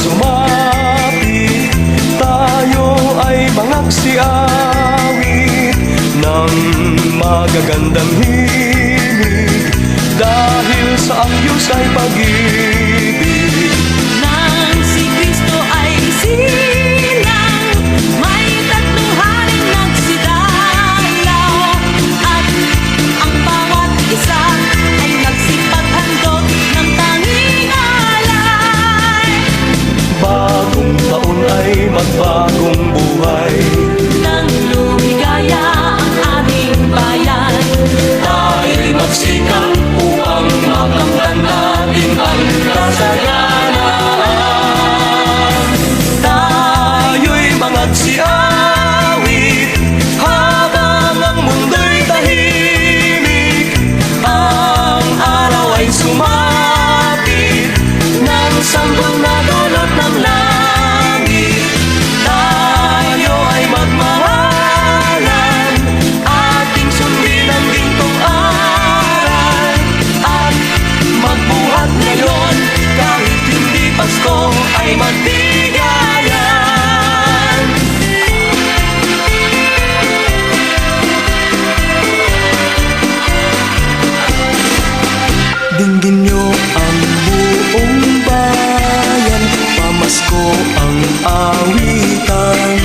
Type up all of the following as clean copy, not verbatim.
sumapit, tayo ay mangagsiawit ng magagandang himig, dahil sa ayos ay pag-ibig. Nang si Kristo ay silang, may tatlong haring nagsidalaw, at ang bawat isa ay nagsipaghandog ng tanging alay. Bagong taon ay magbagong buhay, Nang lumigaya ang ating bayan, tayo'y magsikap upang makamtan natin ang kasayanan. Tayo'y mangagsiawit habang ang mundo'y tahimik, ang araw ay sumapit ng sanggol na dulot ng langit. Tayo ay magmahalan, ating sundin ang gintong aral, at magbuhat ngayon kahit hindi Pasko ay magbigayan. Dinggin nyo ang buong bayan, pamasko ang awitan,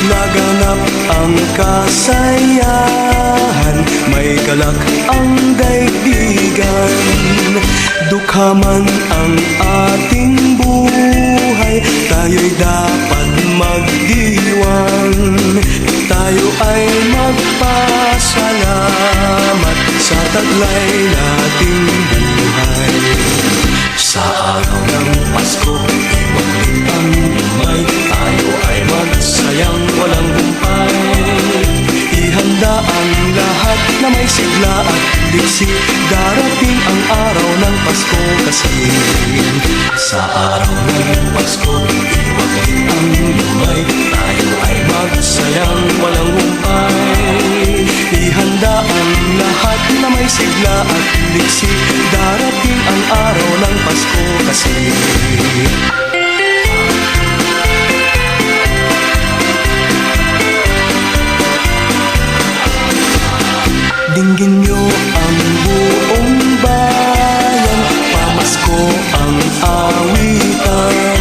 laganap ang kasayahan, may galak ang daigdigan. Dukha man ang ating buhay, tayo'y dapat magdiwang, tayo ay magpasalamat sa taglay nating buhay. Sa araw ng Pasko, iwagin ang lumay, tayo ay magsayang walang humpay. Ihanda ang lahat na may sigla at liksi, darating ang araw ng Pasko kasi. Sa araw ng Pasko, iwagin ang lumay, tayo ay magsayang walang humpay. Ihanda ang lahat na may sigla at liksi, darating ang araw ng Pasko kasi. Dinggin nyo ang buong bayan, pamasko ang awitan,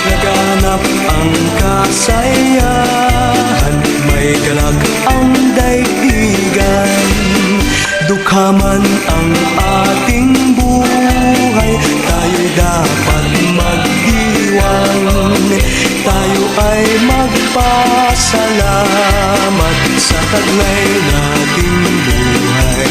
laganap ang kasayahan, may galak ang daigdigan. Dukha man ang ating buhay, tayo'y dapat magdiwang, tayo ay magpasalamat sa taglay nating buhay.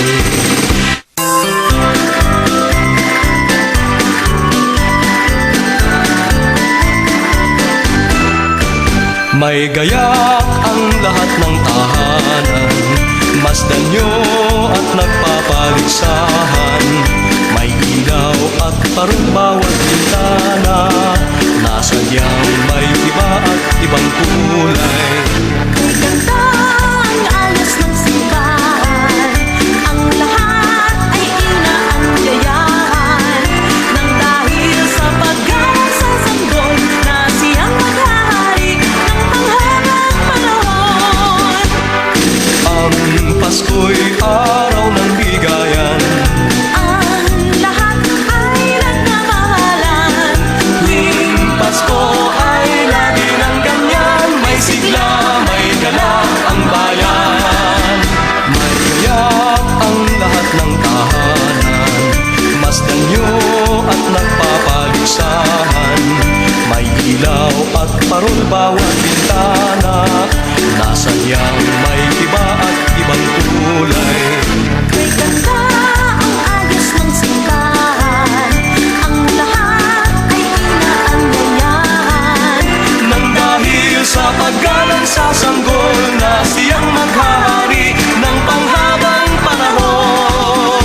May gayak ang lahat ng tahanan, masdan nyo at nagpapaligsahan, may ilaw at parang bawat bintana, nasadyang may iba at ibang kulay. ganda ang alas ng simbahan, ang lahat ay inaanyayahan, nang dahil sa paggawa sa sanggol na siyang maghahari ng panghabang panahon. Ang Pasko'y araw ng bigayan, Ang lahat ay nagmamahalan, tuwing Pasko ay lagi ng ganyan, may sigla, may galak ang bayan. May gayak ang lahat ng tahanan, masdan nyo at nagpapaligsahan, may ilaw at parol bawat bintana, nasadyang may iba at ibang kulay. may ganda ang agos ng simbahan, ang lahat ay inaanyayahan, Nang dahil sa paggalang sa sanggol na siyang maghahari ng panghabang panahon.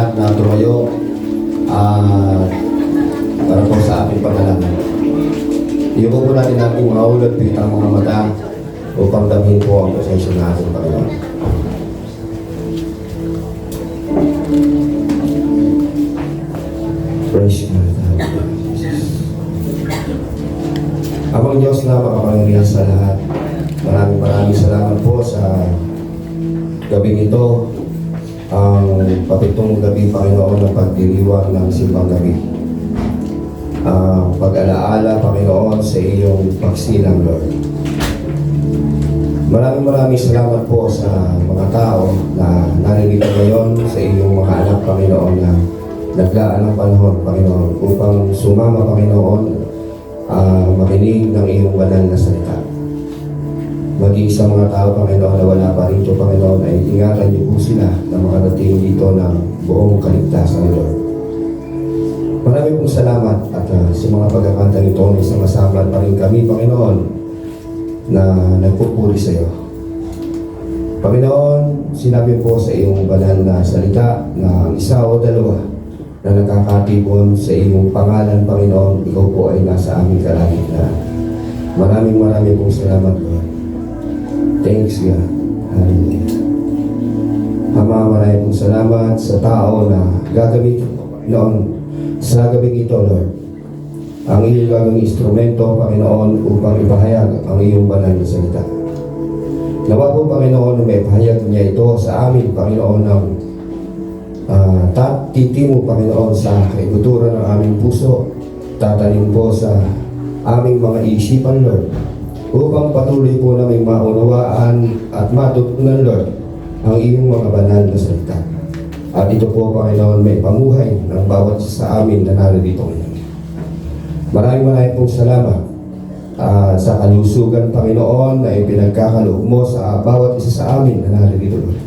lahat na tumayo para po sa ating paglalakad. Iyuko po natin ating mga ulat, pitang mga mata upang damhin po ang presensya ng ating Panginoon. Praise God. Amang Diyos na makapangyarihan sa lahat, maraming salamat po sa gabing ito, ang papitong gabi, Panginoon, ng pagdiriwang ng simbang gabi. Pag-alaala, Panginoon, sa iyong pagsilang, Lord. Maraming salamat po sa mga tao na naririto ngayon, sa iyong mga anak, Panginoon, na naglaan ng panahon, Panginoon, upang sumama, Panginoon, makinig ng iyong banal na salita. Maging sa mga tao, Panginoon, na wala pa rito, Panginoon, ay ingatan niyo po sila na makarating dito ng buong kaligtasan, Lord. Maraming pong salamat at sa mga pagkakanta nito ay sama-sama pa rin kami, Panginoon, na nagpupuri sa iyo. Panginoon, sinabi po sa iyong banal na salita na isa o dalawa na nakakatipon sa iyong pangalan, Panginoon, ikaw po ay nasa aming kalagitnaan. Maraming pong salamat, Lord. Thanks, God. Hallelujah. Ama, maraming pong salamat sa tao na gagamitin po, Panginoon, sa gabing ito, Lord. Ang iyong gagawing instrumento, Panginoon, upang ipahayag ang iyong banal na salita. Nawa po, Panginoon, na may pahayag niya ito sa amin, Panginoon, ng titimo, Panginoon, sa kaiguturan ng aming puso, tatanim po sa aming mga isipan, Lord, upang patuloy po namin maunawaan at matutunan, Lord, ang iyong mga banal na salita. At ito po, Panginoon, may pamuhay ng bawat isa sa amin na narito ngayon. Maraming pong salamat sa kalusugan, Panginoon, na ipinagkakaloob mo sa bawat isa sa amin na narito, Lord.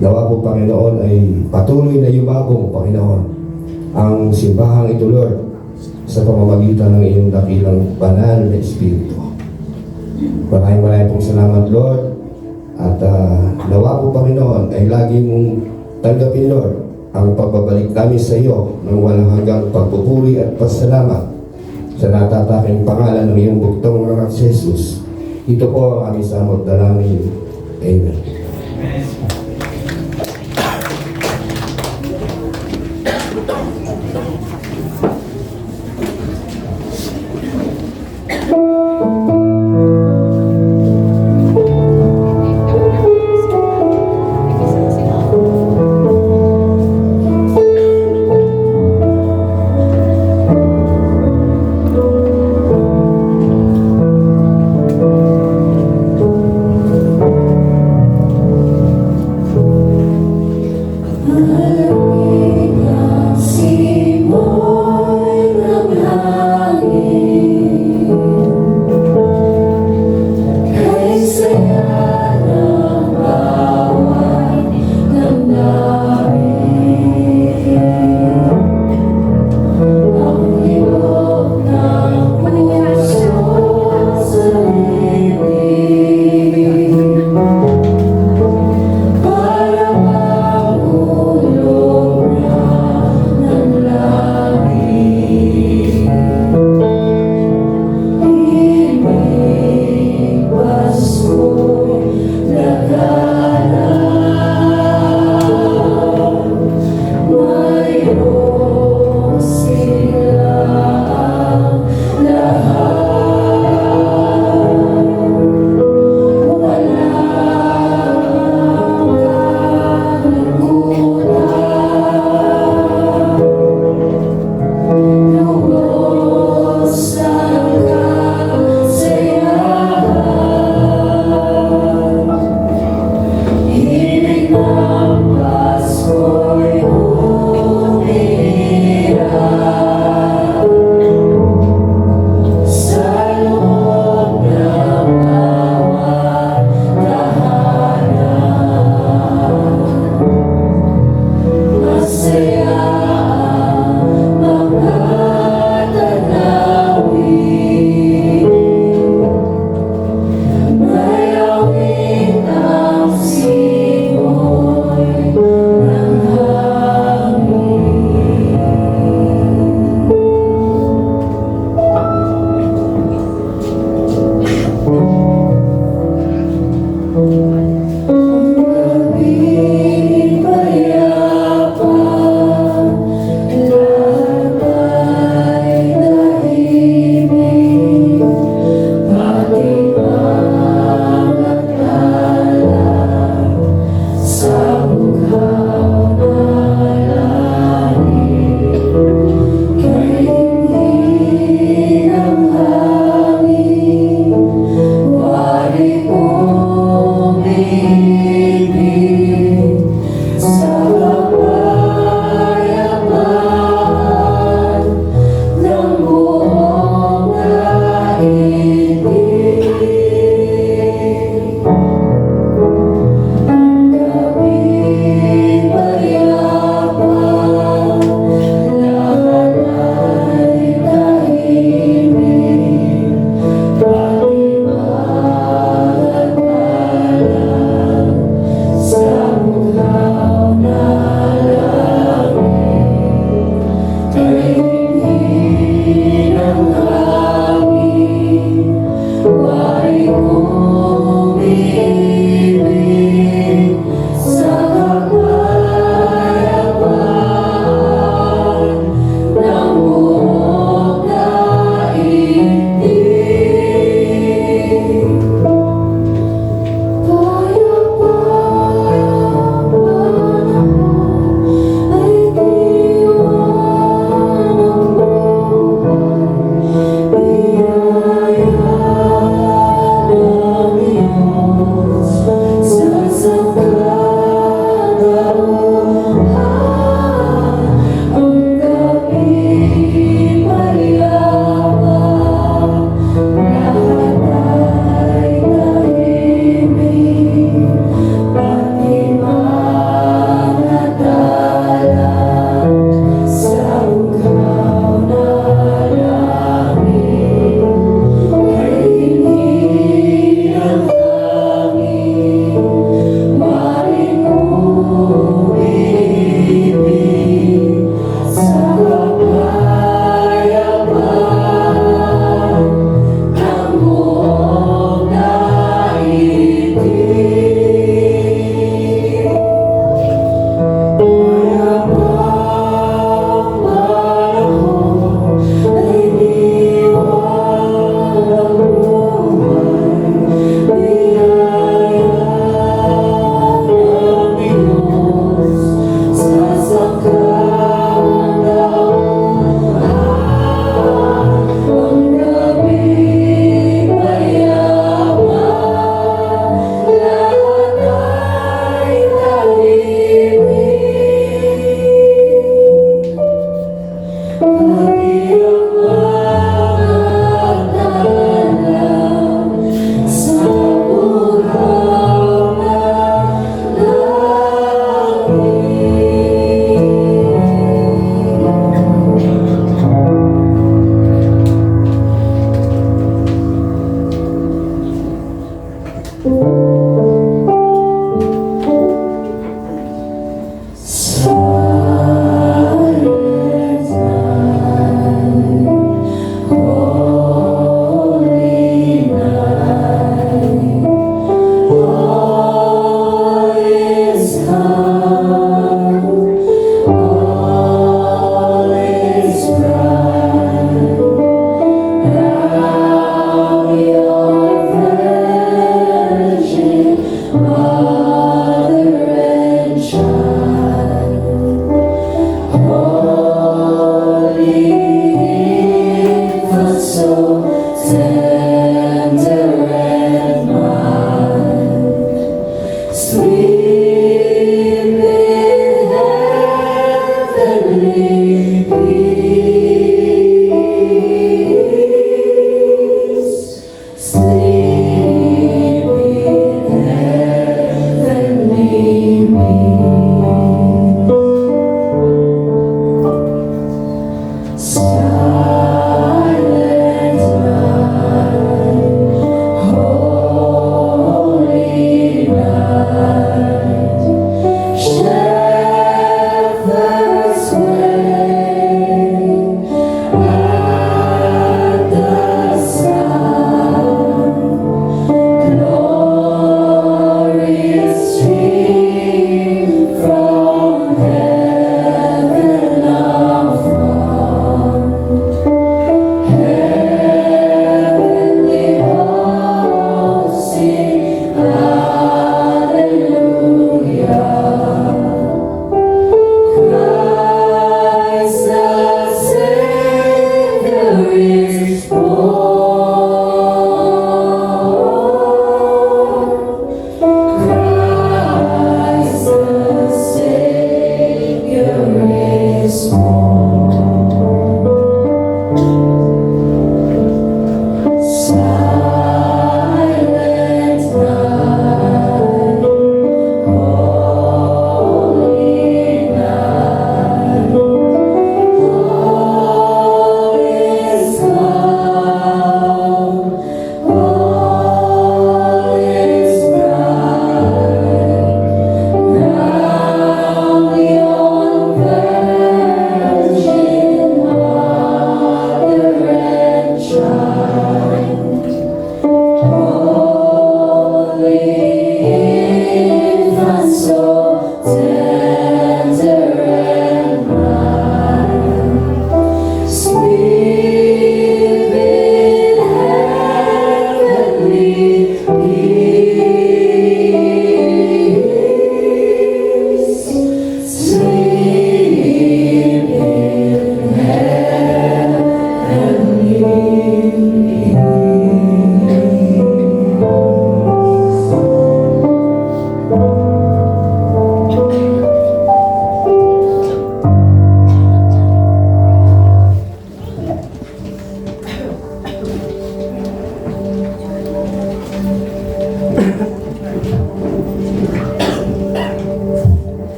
Nawa po, Panginoon, ay patuloy na yumabong, Panginoon, ang simbahang ito, Lord, sa pamamagitan ng iyong dakilang banal na Espiritu. Maraming pong salamat, Lord, at nawa po, Panginoon, ay lagi mong tanggapin, Lord, ang pagbabalik namin sa iyo ng walang hanggang pagpupuri at pasalamat sa natataking pangalan ng iyong buktong anak si Jesus. Ito po ang aming samot dalangin. Amen.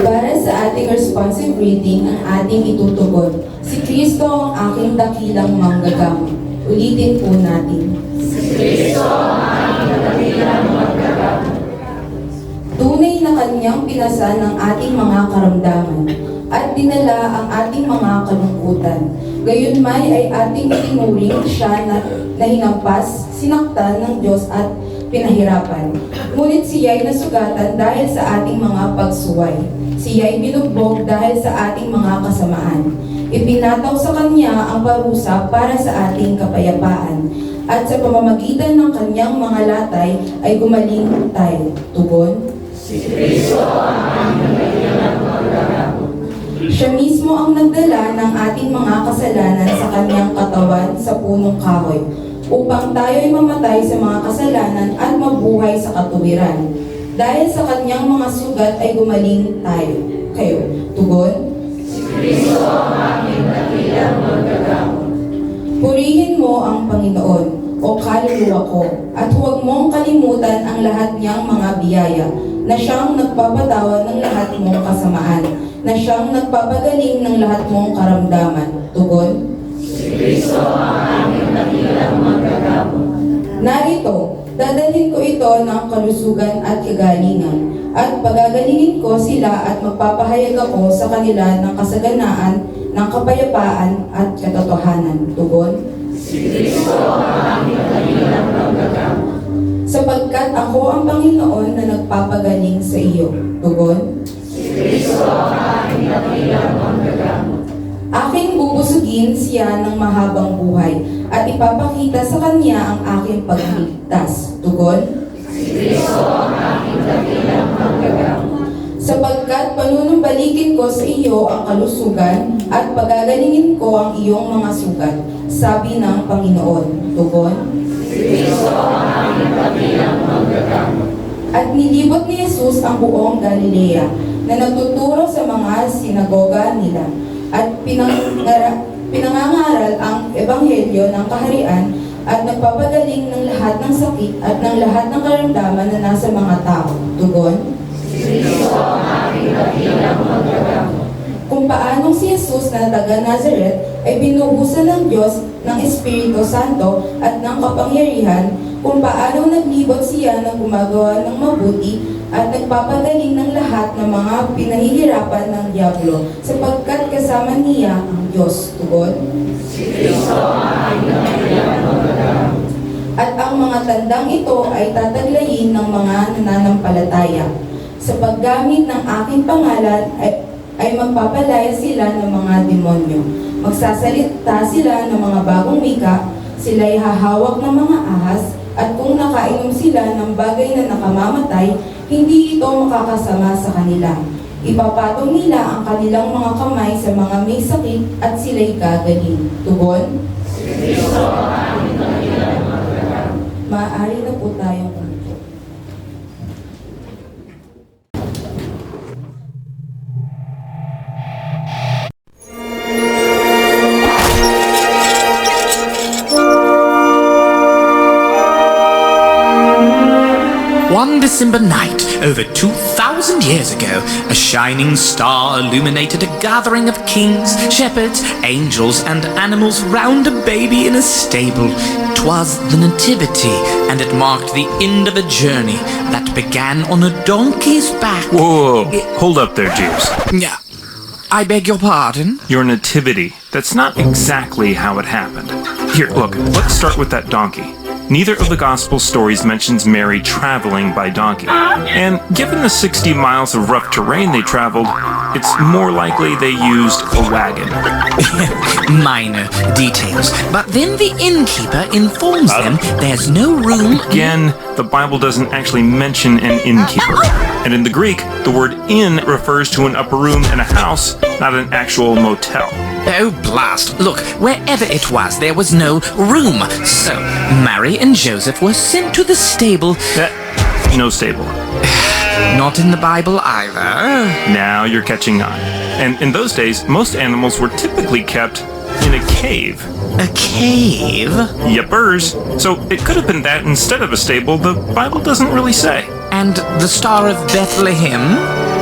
Para sa ating responsive reading, ang ating itutugon, si Kristo ang aking dakilang manggagamot. Ulitin po natin. Tunay na kanyang pinasan ang ating mga karamdaman at dinala ang ating mga kalungkutan. Gayunmay ay ating itinuring siya na hinampas, sinaktan ng Diyos at pinahirapan. Ngunit siya'y nasugatan dahil sa ating mga pagsuway. Siya'y binugbog dahil sa ating mga kasamaan. Ipinataw sa kanya ang parusa para sa ating kapayapaan. At sa pamamagitan ng kanyang mga latay ay gumaling tayo. Tugon? Siya mismo ang nagdala ng ating mga kasalanan sa kanyang katawan sa punong kahoy, upang tayo ay mamatay sa mga kasalanan at mabuhay sa katuwiran. Dahil sa kanyang mga sugat ay gumaling tayo. Kayo, tugon? Purihin mo ang Panginoon, o kaluluwa ko, at huwag mong kalimutan ang lahat niyang mga biyaya, na siyang nagpapatawa ng lahat mong kasamaan, na siyang nagpapagaling ng lahat mong karamdaman. Tugon? Narito, dadalhin ko ito ng kalusugan at kagalingan, at pagagalingin ko sila at magpapahayag ako sa kanila ng kasaganaan, ng kapayapaan at katotohanan. Tugon? Sapagkat ako ang Panginoon na nagpapagaling sa iyo. Tugon? Aking bubusugin siya ng mahabang buhay at ipapakita sa kanya ang aking pagligtas. Tugon? Sapagkat panunumbalikin ko sa iyo ang kalusugan at pagagalingin ko ang iyong mga sugat, sabi ng Panginoon. Tugon? At nilibot ni Jesus ang buong Galilea na nagtuturo sa mga sinagoga nila at pinangangaral ang ebanghelyo ng kaharian at nagpapagaling ng lahat ng sakit at ng lahat ng karamdaman na nasa mga tao. Tugon? Kung paanong si Jesus na taga Nazareth ay binuhusan ng Diyos ng Espiritu Santo at ng kapangyarihan, kung paanong naglibot siya ng gumagawa ng mabuti at nagpapagaling ng lahat ng mga pinahihirapan ng Diablo, sapagkat kasama niya ang Diyos. Tugon? At ang mga tandang ito ay tataglayin ng mga nananampalataya. Sa paggamit ng aking pangalan ay magpapalaya sila ng mga demonyo. Magsasalita sila ng mga bagong wika, sila'y hahawak ng mga ahas, at kung nakainom sila ng bagay na nakamamatay, hindi ito makakasama sa kanila. Ipapatong nila ang kanilang mga kamay sa mga may sakit at sila'y gagaling. Tugon? Maaari na po tayong umupo. One December night, over 2,000 years ago, a shining star illuminated a gathering of kings, shepherds, angels, and animals round a baby in a stable. 'Twas the Nativity, and it marked the end of a journey that began on a donkey's back. Whoa, hold up there, Jeeves. Yeah, I beg your pardon? Your nativity. That's not exactly how it happened. Here, look, let's start with that donkey. Neither of the gospel stories mentions Mary traveling by donkey. And given the 60 miles of rough terrain they traveled, it's more likely they used a wagon. Minor details. But then the innkeeper informs them there's no room. Again, the Bible doesn't actually mention an innkeeper. And in the Greek, the word inn refers to an upper room in a house, not an actual motel. Oh, blast. Look, wherever it was, there was no room. So, Mary and Joseph were sent to the stable. No stable. Not in the Bible either. Now you're catching on. And in those days, most animals were typically kept in a cave. A cave? Yepers. So it could have been that instead of a stable. The Bible doesn't really say. And the Star of Bethlehem?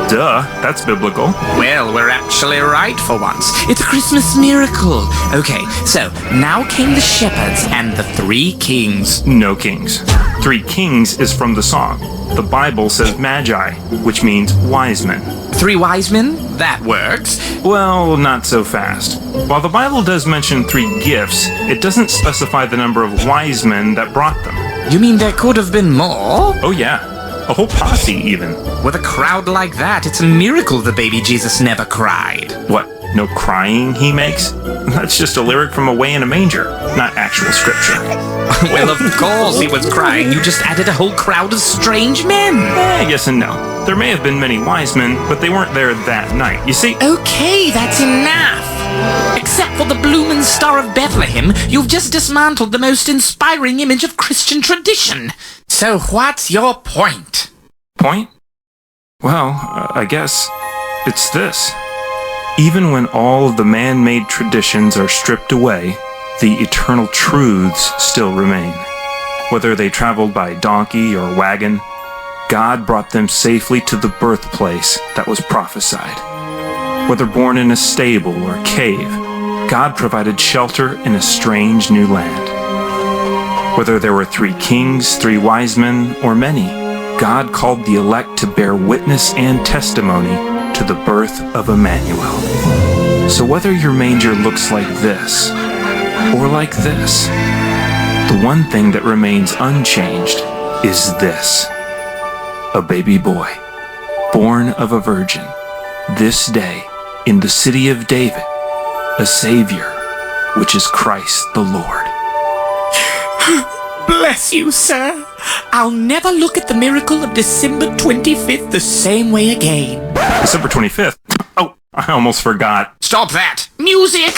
Duh, that's biblical. Well, we're actually right for once. It's a Christmas miracle. Okay, so now came the shepherds and the 3 kings. No kings. 3 kings is from the song. The Bible says magi, which means wise men. 3 wise men? That works. Well, not so fast. While the Bible does mention 3 gifts, it doesn't specify the number of wise men that brought them. You mean there could have been more? Oh yeah, a whole posse even. With a crowd like that, it's a miracle the baby Jesus never cried. What, no crying he makes? That's just a lyric from Away in a Manger, not actual scripture. Well, of course he was crying. You just added a whole crowd of strange men. Yes and no. There may have been many wise men, but they weren't there that night. You see, Okay, that's enough. Except for the bloomin' Star of Bethlehem, you've just dismantled the most inspiring image of Christian tradition. So what's your point? point? Well, I guess it's this. Even when all of the man-made traditions are stripped away, the eternal truths still remain. Whether they traveled by donkey or wagon, God brought them safely to the birthplace that was prophesied. Whether born in a stable or cave, God provided shelter in a strange new land. Whether there were 3 kings, 3 wise men, or many, God called the elect to bear witness and testimony to the birth of Emmanuel. So whether your manger looks like this, or like this, the one thing that remains unchanged is this: a baby boy, born of a virgin, this day in the city of David, a Savior, which is Christ the Lord. Bless you, sir. I'll never look at the miracle of December 25th the same way again. December 25th? Oh, I almost forgot. Stop that! Music!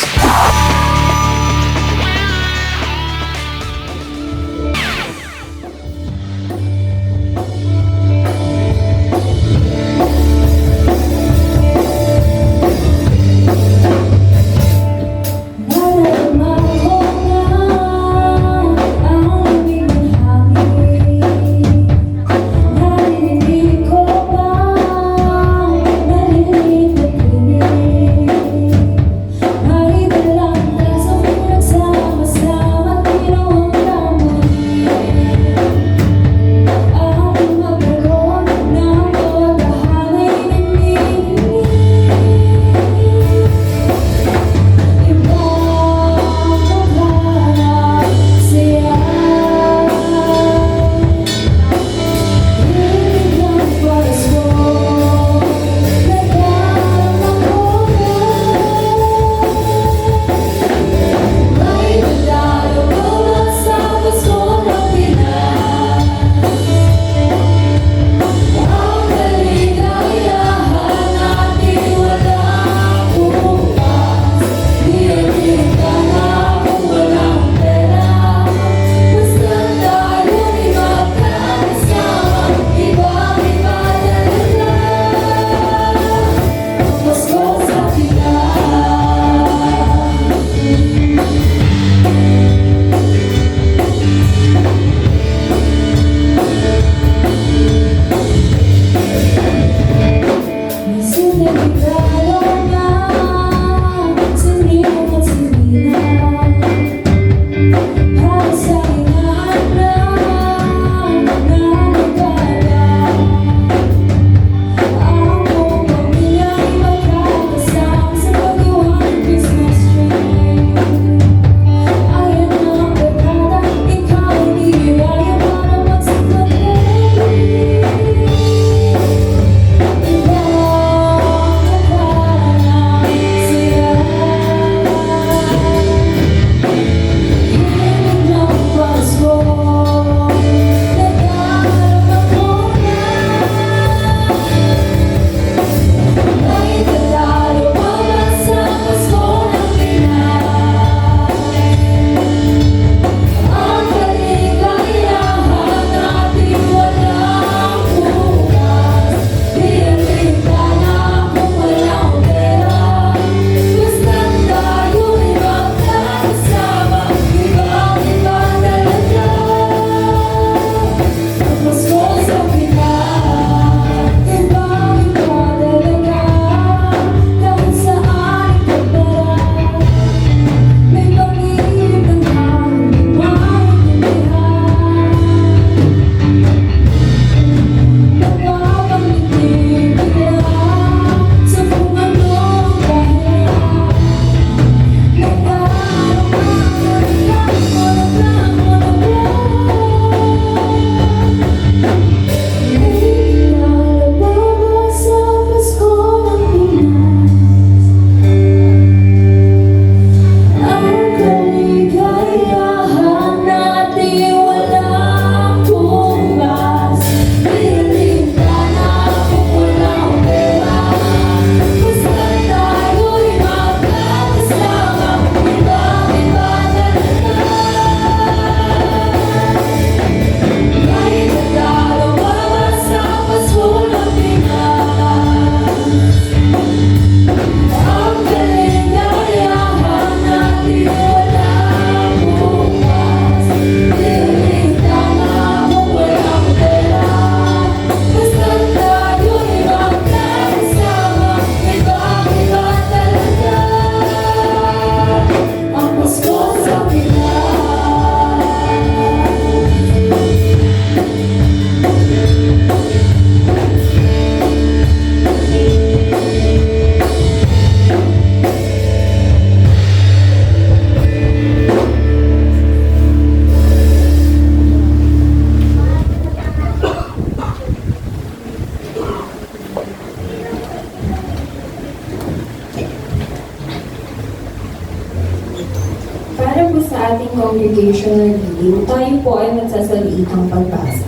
sa ating congregational reading, tayo po ay magsasaliitang pagbasa.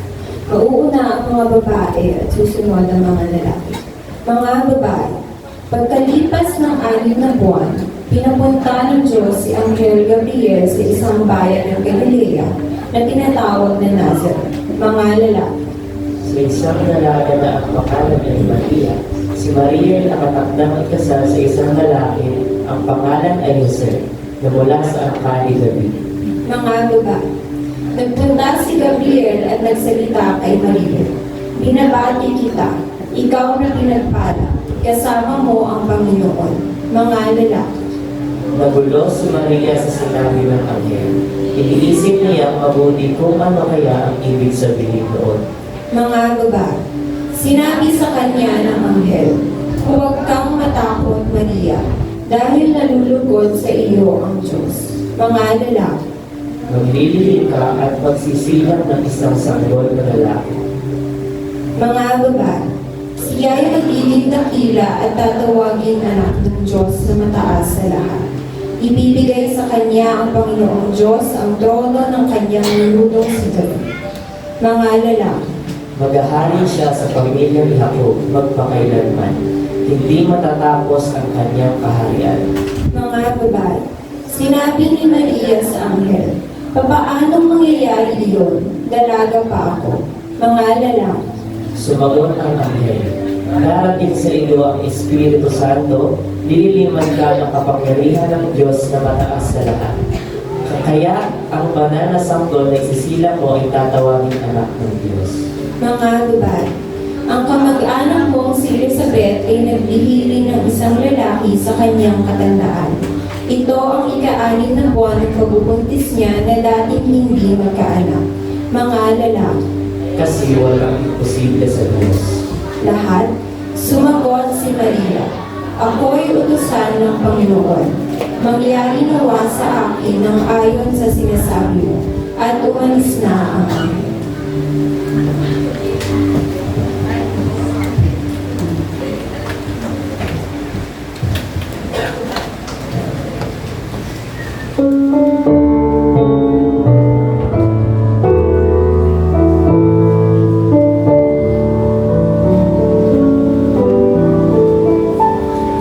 Mauuna ang mga babae at susunod ang mga lalaki. Mga babae, pagkalipas ng 6 na buwan, pinapunta ng Diyos si Anghel Gabriel sa isang bayan ng Galilea na tinatawag na Nazareth. Mga lalaki, Sa isang dalaga na ang pangalan ay Maria, si Maria ay nakatakdang ikasal sa isang lalaki, ang pangalan ay Jose, na mula sa angkan ni David. mga babae. Nagpunta si Gabriel at nagsalita kay Maria. Binabati kita, ikaw na pinagpala, kasama mo ang Panginoon. Mga lalaki, Nagulo si Maria sa sinabi ng anghel. Iniisip niya mabuti kung ano kaya ang ibig sabihin doon. mga babae. Sinabi sa kanya ng anghel, huwag kang matakot, Maria, dahil nalulugod sa iyo ang Diyos. Mga lalaki, Maglilihim ka at magsisilang ng isang sanggol na lalaki. mga babae. Siya ay magiging dakila at tatawagin anak ng Diyos na mataas sa lahat. Ibibigay sa kanya ang Panginoong Diyos ang trono ng kanyang nununong si David. Mga lalaki, Maghahari siya sa pamilya ni Jacob magpakailanman. Hindi matatapos ang kanyang kaharian. mga babae. Sinabi ni Maria sa anghel, papaano mangyayari iyon? Dalaga pa ako. Mga lalaki, Sumagot ang anghel, darating sa iyo ang Espiritu Santo, lililiman ka ng kapangyarihan ng Diyos na mataas sa lahat. Kaya ang banal na sanggol na isisilang mo ay tatawagin anak ng Diyos. mga babae. Ang kamag-anak mong si Elizabeth ay naghihiling ng isang lalaki sa kanyang katandaan. Ito ang ika-6 na buwan ng pagbubuntis niya na dating hindi magkaanak. Mga lalaki, Kasi walang imposible sa Diyos. lahat, sumagot si Maria, ako'y utusan ng Panginoon. Mangyari nawa sa akin ng ayon sa sinasabi mo, at umalis na ang anghel.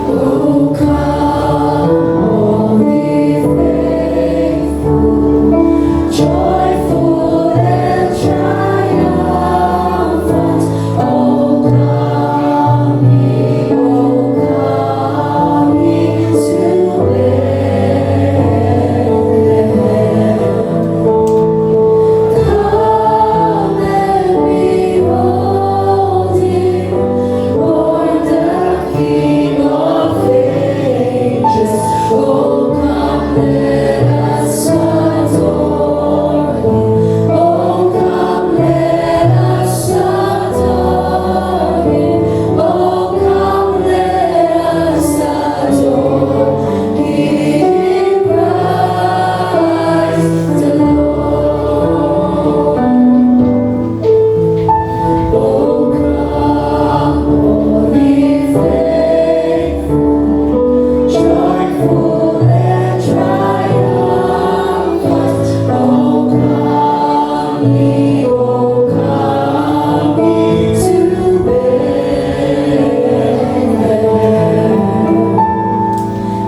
Oh, come, holy faithful, joyful and triumphant. Oh, come ye to Bethlehem. Come and behold him, born the King of ages. Oh, come, let us adore him. Oh, come, let us adore him. Oh, come, let us adore him, Christ the Lord. Oh, come, holy faithful, joyful and triumphant. Oh, come ye to Bethlehem.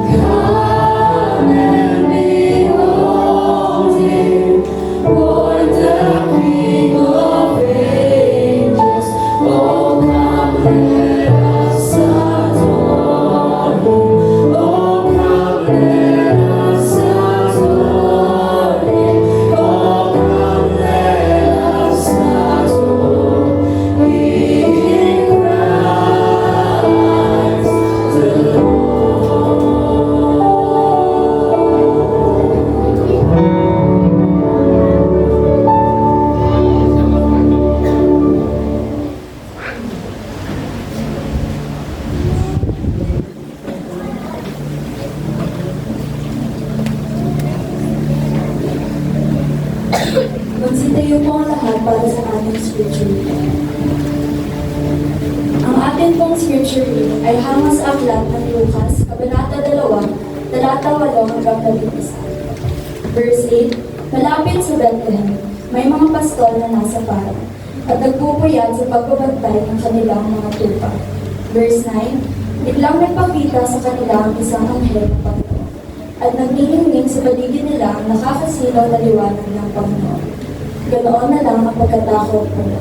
Come and behold him, born the King of ages. Oh, come, let us adore him. Oh, come, let us adore him. Oh, come, let us adore him, Christ the Magsitayo po ang lahat para sa ating scripture reading. Ang ating pong scripture reading ay hango sa aklat ng Lucas, Kabanata 2, talata 8 hanggang 11. Verse 8, malapit sa Bethlehem, may mga pastol na nasa parang at nagpupuyat sa pagbabantay ng kanilang mga tupa. Verse 9, biglang nagpakita sa kanila ang isang anghel ng Panginoon at nagniningning sa paligid nila ang nakakasilaw na liwanag ng Panginoon. Ganoon na lang ang pagkatakot nila.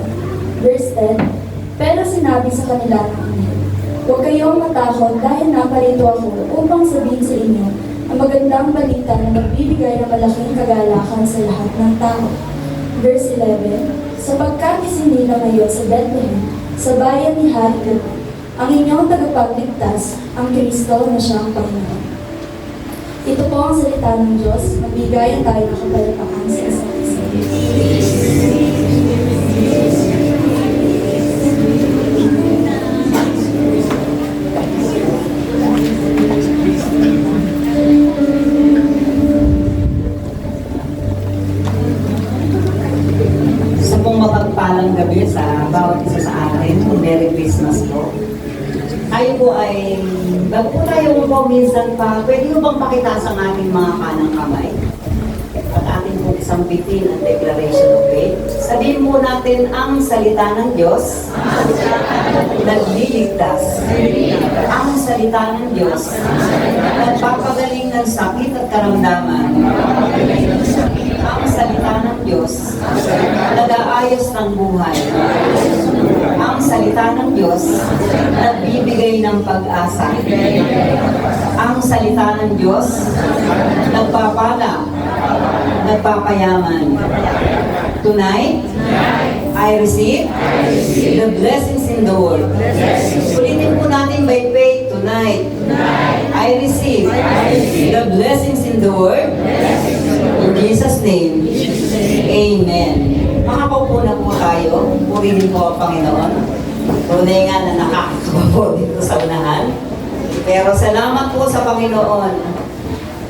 Verse 10, pero sinabi sa kanila ng anghel, huwag kayong matakot dahil naparito ako upang sabihin sa inyo ang magandang balita na magbibigay ng malaking kagalakan sa lahat ng tao. Verse 11, sapagkat isinila ngayon sa Bethlehem, sa bayan ni Hari David, ang inyong tagapagligtas, ang Kristo na siyang Panginoon. Ito po ang salita ng Diyos, magbigayan tayo ng kapayapaan sa isa't isa. Sa pong mapagpalang gabi sa bawat isa sa atin, Merry Christmas po. Tayo po ay, bago po tayo po minsan pa, pwede mo bang pakita sa ating mga kanang kamay? At ating pong isang bitin ang Declaration of Faith. Sabihin mo natin ang salita ng Diyos, nagliligtas. Ang salita ng Diyos, nagpapagaling ng sakit at karamdaman. Ang salita ng Diyos, nag-aayos ng buhay. Ang salita ng Diyos, nagbibigay ng pag-asa. Ang salita ng Diyos, nagpapala, nagpapayaman. Tonight, I receive the blessings in the world. Ulitin po natin by faith tonight. I receive the blessings in the world. In Jesus' name, Amen. Makakaupo na po tayo. Purihin po ang Panginoon. Tunay nga na nakakakaba po dito sa unahan. Pero salamat po sa Panginoon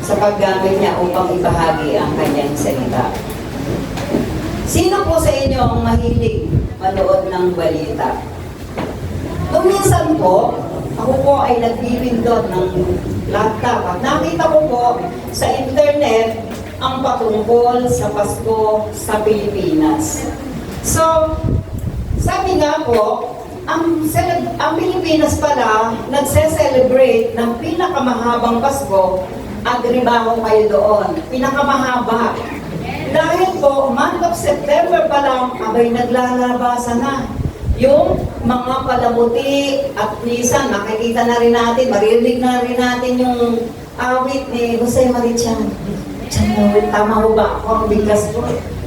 sa paggamit niya upang ibahagi ang kanyang salita. Sino po sa inyo ang mahilig manood ng balita? Minsan po, ako po ay nagbibindot ng laptop at nakita ko po sa internet ang patungkol sa Pasko sa Pilipinas. So, sabi nga po, ang Pilipinas pala nagse-celebrate ng pinakamahabang Pasko. Agribaho kayo doon. Pinakamahaba. Dahil po, month of September pa lang, abay naglalabasa na. Yung mga palamuti at minsan makikita na rin natin, maririnig na rin natin yung awit ni Jose Marichan. Tama ho ba? Ako ang biglas po.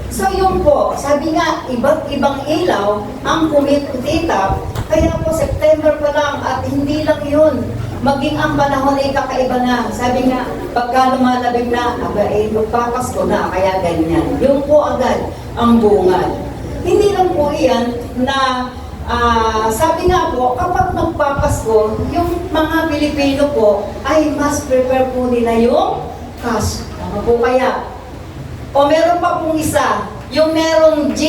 So yun po, sabi nga, iba't ibang ilaw ang kumititap. Kaya po September pa lang at hindi lang yun. Maging ang panahon ay kakaiba na. Sabi nga, pagka lumalabig na, magpapasko na, kaya ganyan. Yun po agad ang bungad. Hindi lang po iyan na sabi nga po, kapag magpapasko, yung mga Pilipino po ay mas prepare po nila yung cash. Ano po kaya? O meron pa pong isa, yung merong G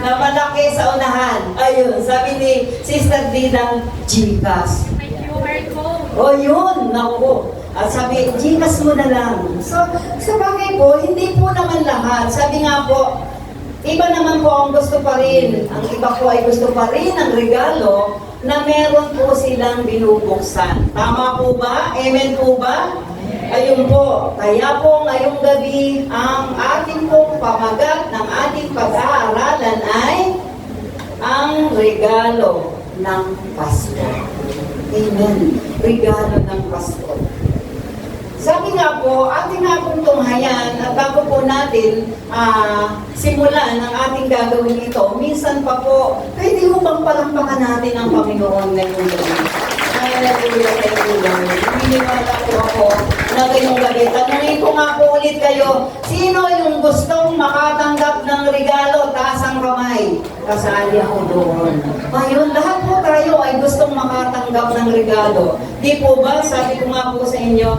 na malaki sa unahan. Ayun, sabi ni Sister Didang, Gcash. O yun, naku. At sabi, Gcash mo na lang. So, sa bagay po, hindi po naman lahat. Sabi nga po, iba naman po ang gusto pa rin. Ang iba po ay gusto pa rin ang regalo na meron po silang binubuksan. Tama po ba? Amen po ba? Ayun po, kaya po ngayong gabi, ang ating pong pamagat ng ating pag-aaralan ay ang regalo ng Pasko. Amen. Regalo ng Pasko. Sabi nga po, ating nga pong tunghayan at bago po natin simulan ang ating gagawin ito, minsan pa po, pwede mo bang palampakan natin ang Panginoon ngayong gabi? Hallelujah, hallelujah. Naniniwala po ako na ngayong gabi. Tanungin ko nga po ulit kayo, sino yung gustong makatanggap ng regalo? Taas ang kamay. Kasali ako doon. Ayun, lahat po tayo ay gustong makatanggap ng regalo. Di po ba? Sabi ko nga po sa inyo,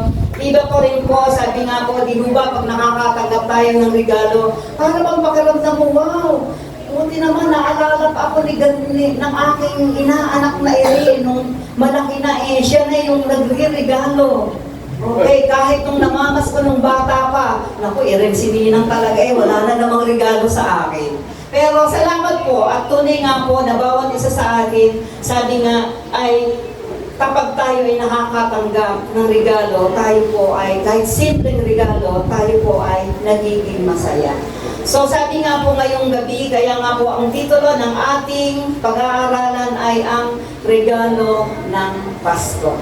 iba ko rin po, sabi nga po, di ba, pag nakakatanggap tayo ng regalo, para bang pakiramdam mo, wow, buti naman, naalala pa ako ng aking inaanak na ere, nung malaki na siya na yung nagre-regalo. Okay, kahit nung namamas ko nung bata pa, naku, irensininang talaga wala na namang regalo sa akin. Pero salamat po at tunay nga po na bawat isa sa atin, sabi nga ay kapag tayo ay nakakatanggap ng regalo, tayo po ay kahit simpleng regalo, tayo po ay nagiging masaya. So sabi nga po ngayong gabi, kaya nga po ang titulo ng ating pag-aaralan ay ang regalo ng Pasko.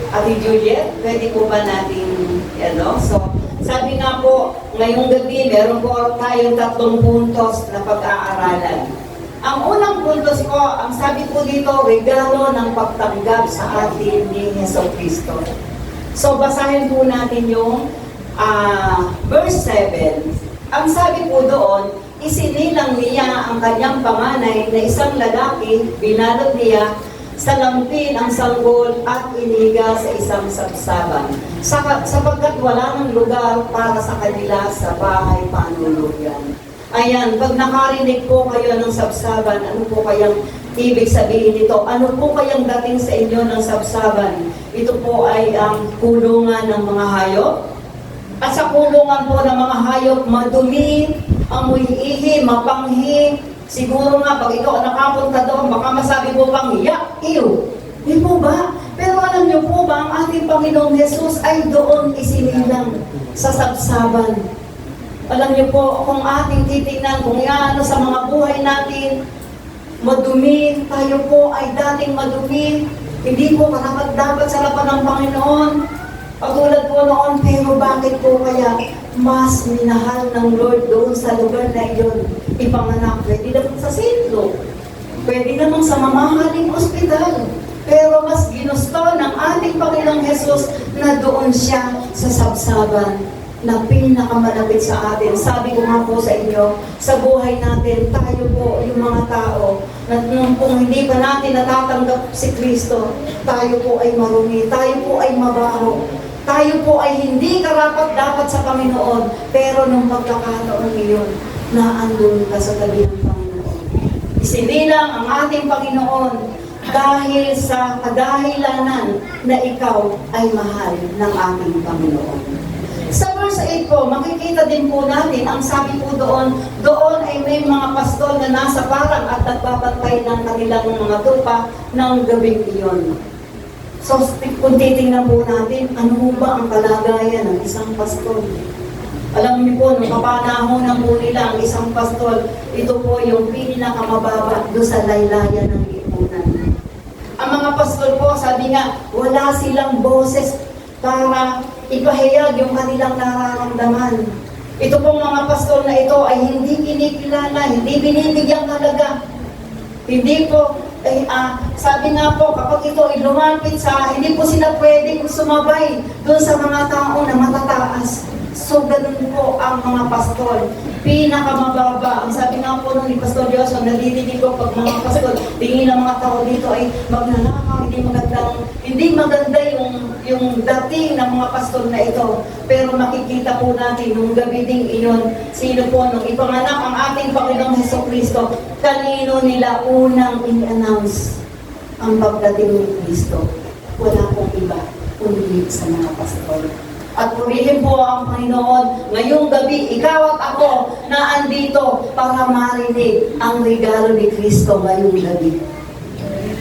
Ate Juliet, pwede po ba natin, So, sabi nga po, ngayong gabi, meron po tayong 3 puntos na pag-aaralan. Ang unang puntos ko, ang sabi po dito, regalo ng pagtanggap sa atin ni Jesucristo. So, basahin po natin yung verse 7. Ang sabi po doon, isinilang niya ang kanyang panganay na isang lalaki, binalot niya sa lampin ang sanggol at iniga sa isang sabsaban, sapagkat wala ng lugar para sa kanila sa bahay panuluyan. Ayan, pag nakarinig po kayo ng sabsaban, ano po kayang ibig sabihin nito? Ano po kayang dating sa inyo ng sabsaban? Ito po ay ang kulungan ng mga hayop. At sa kulungan po ng mga hayop, madumi, amoy ihi, mapanghi. Siguro nga, pag ikaw nakapunta doon, baka masabi mo pang, ew. Di po ba? Pero alam niyo po ba, ang ating Panginoong Jesus ay doon isinilang sa sabsaban. Alam niyo po, kung ating titignan, kung ano sa mga buhay natin, madumi, tayo po ay dating madumi, hindi po karapat-dapat sa harapan ng Panginoon. Pagtulad po noon, pero bakit po kaya mas minahal ng Lord doon sa lugar na iyon? Ipanganak, pwede naman sa sentro, pwede naman sa mamahaling ospital, pero mas ginusto ng ating Panginoong Jesus na doon siya sa sabsaban na pinakamalapit sa atin. Sabi ko nga po sa inyo, sa buhay natin, tayo po yung mga tao na kung hindi pa natin natatanggap si Kristo, tayo po ay marumi, tayo po ay mabaho, tayo po ay hindi karapat-dapat sa Panginoon, pero nung pagkakataon ngayon, naandun ka sa tabi ng Panginoon. Isinilang ang ating Panginoon dahil sa kadahilanan na ikaw ay mahal ng ating Panginoon. Sa verse 8 po, makikita din po natin, ang sabi po doon ay may mga pastol na nasa parang at nagbabantay ng kanilang mga tupa ng gabing iyon. So, kung titingnan po natin, ano ba ang kalagayan ng isang pastol? Alam niyo po, nung kapanahon na po nila ang isang pastol, ito po yung pinakamababa doon sa laylayan ng lipunan. Ang mga pastol po, sabi nga, wala silang boses para ipahayag yung kanilang nararamdaman. Ito pong mga pastol na ito ay hindi kinikilala, hindi binibigyang halaga. Hindi po, sabi nga po, kapag ito ay lumapit hindi po sila pwedeng sumabay doon sa mga tao na matataas. So, ganun po ang mga pastol. Pinakamababa. Ang sabi nga po ni Pastor Joshua, nadidinig ko pag mga pastol, tingin ng mga tao dito ay magnanakaw, hindi maganda yung dating ng mga pastol na ito. Pero makikita po natin nung gabi ding iyon, sino po nung ipanganak ang ating Panginoong Jesucristo, kanino nila unang in-announce ang pagdating ni Kristo. Wala pong iba, kundi sa mga pastol. At purihin po ang Panginoon, ngayong gabi, ikaw at ako na andito para marinig ang regalo ni Kristo ngayong gabi.